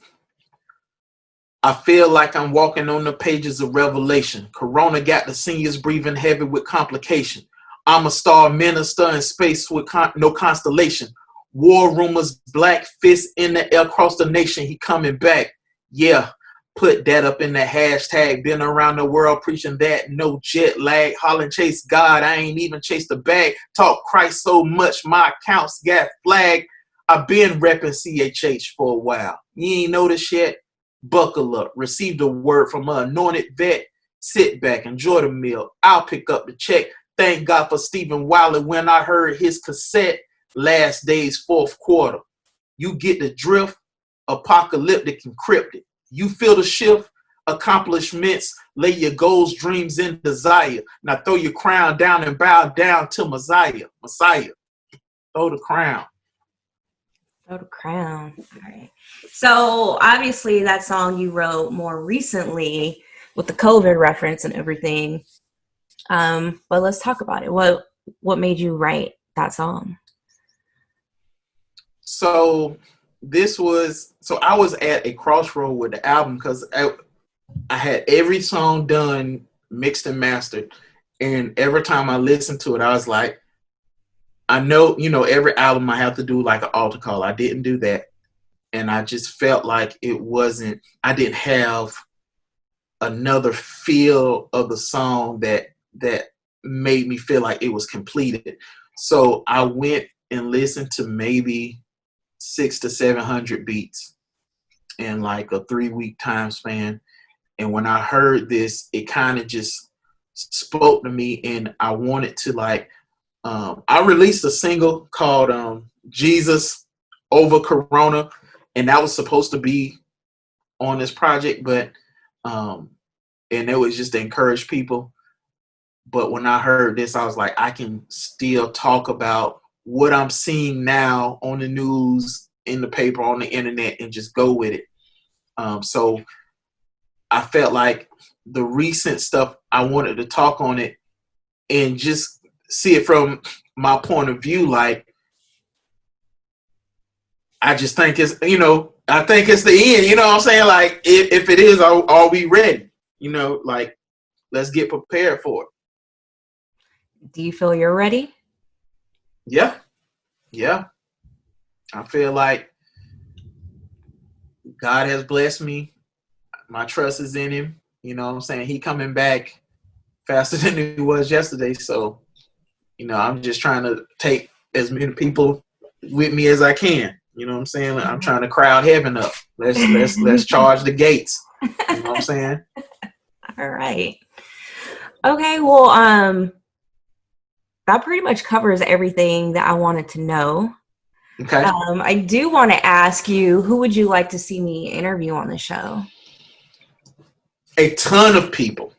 I feel like I'm walking on the pages of Revelation. Corona got the seniors breathing heavy with complication. I'm a star minister in space with no constellation. War rumors, black fist in the air across the nation. He coming back. Yeah, put that up in the hashtag. Been around the world preaching that. No jet lag. Hollin' chase God. I ain't even chased the bag. Talk Christ so much my accounts got flagged. I've been repping CHH for a while. You ain't noticed yet? Buckle up, receive the word from an anointed vet. Sit back, enjoy the meal. I'll pick up the check. Thank God for Stephen Wiley when I heard his cassette, Last Days, Fourth Quarter. You get the drift, apocalyptic encrypted. You feel the shift, accomplishments, lay your goals, dreams, and desire. Now throw your crown down and bow down to Messiah. Throw the crown. Throw the crown. All right. So obviously that song you wrote more recently with the COVID reference and everything. But let's talk about it. What made you write that song? So I was at a crossroad with the album because I had every song done, mixed and mastered. And every time I listened to it, I was like, I know, every album I have to do like an altar call. I didn't do that. And I just felt like I didn't have another feel of the song that made me feel like it was completed. So I went and listened to maybe 600 to 700 beats in like a 3-week time span. And when I heard this, it kind of just spoke to me, and I wanted to I released a single called Jesus Over Corona, and that was supposed to be on this project, but and it was just to encourage people. But when I heard this, I was like, I can still talk about what I'm seeing now on the news, in the paper, on the internet, and just go with it. So I felt like the recent stuff, I wanted to talk on it and just see it from my point of view. Like, I just think it's, I think it's the end. You know what I'm saying? Like, if it is, are we ready? Like, let's get prepared for it. Do you feel you're ready? Yeah. I feel like God has blessed me. My trust is in him. You know what I'm saying? He coming back faster than he was yesterday. So, I'm just trying to take as many people with me as I can. You know what I'm saying? I'm trying to crowd heaven up. Let's charge the gates. You know what I'm saying? All right. Okay, well, that pretty much covers everything that I wanted to know. Okay. I do want to ask you, who would you like to see me interview on the show? A ton of people.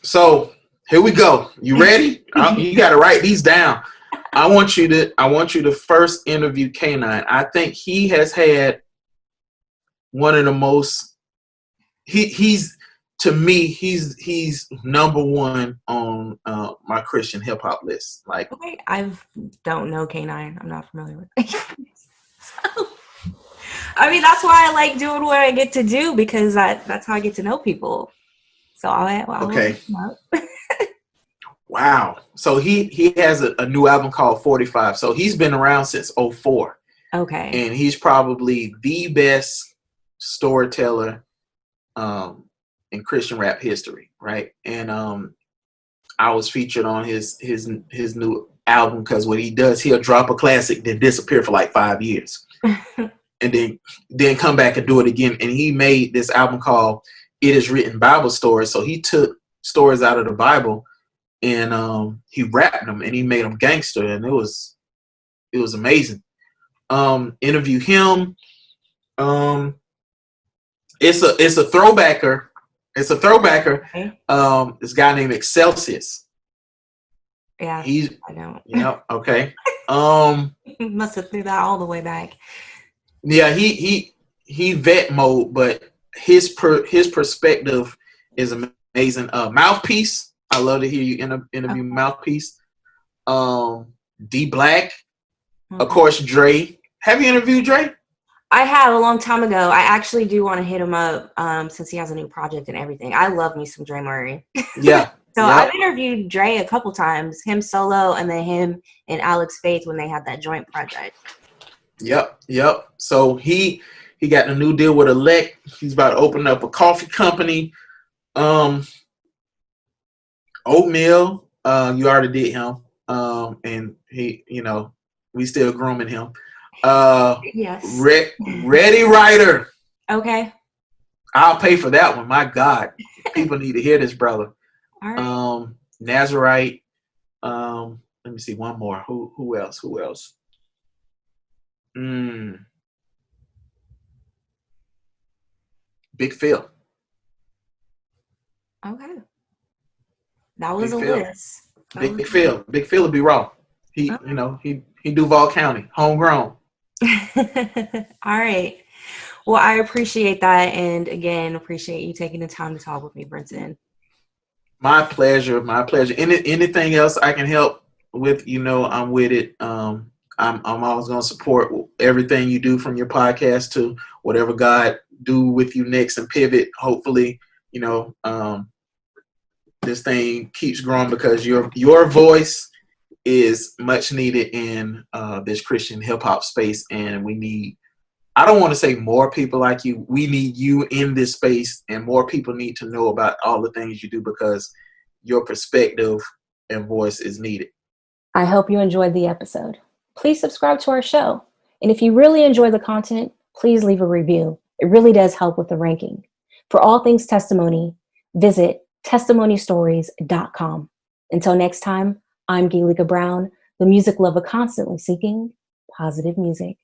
So here we go. You ready? You got to write these down. I want you to first interview K9. I think he has had one of the most. He's to me, he's number one on my Christian hip hop list. Like, okay, I don't know K9. I'm not familiar with it. So, I mean, that's why I like doing what I get to do, because that's how I get to know people. So okay. Wow. So he has a new album called 45. So he's been around since 2004. Okay. And he's probably the best storyteller in Christian rap history, right? And I was featured on his new album because what he does, he'll drop a classic, then disappear for like 5 years, and then come back and do it again. And he made this album called It Is Written Bible Stories. So he took stories out of the Bible and he rapped them and he made them gangster, and it was amazing. Interview him. It's a throwbacker. It's a throwbacker. Okay. This guy named Godchaserz. Yeah. I don't. Yeah. Okay. Must have threw that all the way back. Yeah. He vet mode, but his perspective is amazing. Mouthpiece. I love to hear you interview Okay. Mouthpiece. D Black. Of course, Dre. Have you interviewed Dre? I have, a long time ago. I actually do want to hit him up since he has a new project and everything. I love me some Dre Murray. Yeah. So yep. I've interviewed Dre a couple times, him solo, and then him and Alex Faith when they had that joint project. Yep. So he got a new deal with Elect. He's about to open up a coffee company. Oatmeal, you already did him. And he, we still grooming him. Yes. Readywriter. Okay. I'll pay for that one. My God, people need to hear this, brother. All right. Nazarite. Let me see one more. Who else? Big Phil. Okay. That was Big a Phil. list. Big Phil. Big Phil would be raw. He, he Duval County, homegrown. All right. Well, I appreciate that. And again, appreciate you taking the time to talk with me, Brinson. My pleasure. Anything else I can help with, I'm with it. I'm always going to support everything you do, from your podcast to whatever God do with you next, and pivot. Hopefully, this thing keeps growing, because your voice is much needed in this Christian hip hop space, and we need, I don't want to say more people like you. We need you in this space, and more people need to know about all the things you do, because your perspective and voice is needed. I hope you enjoyed the episode. Please subscribe to our show. And if you really enjoy the content, please leave a review. It really does help with the ranking. For all things testimony, visit testimonystories.com. Until next time, I'm Galika Brown, the music lover constantly seeking positive music.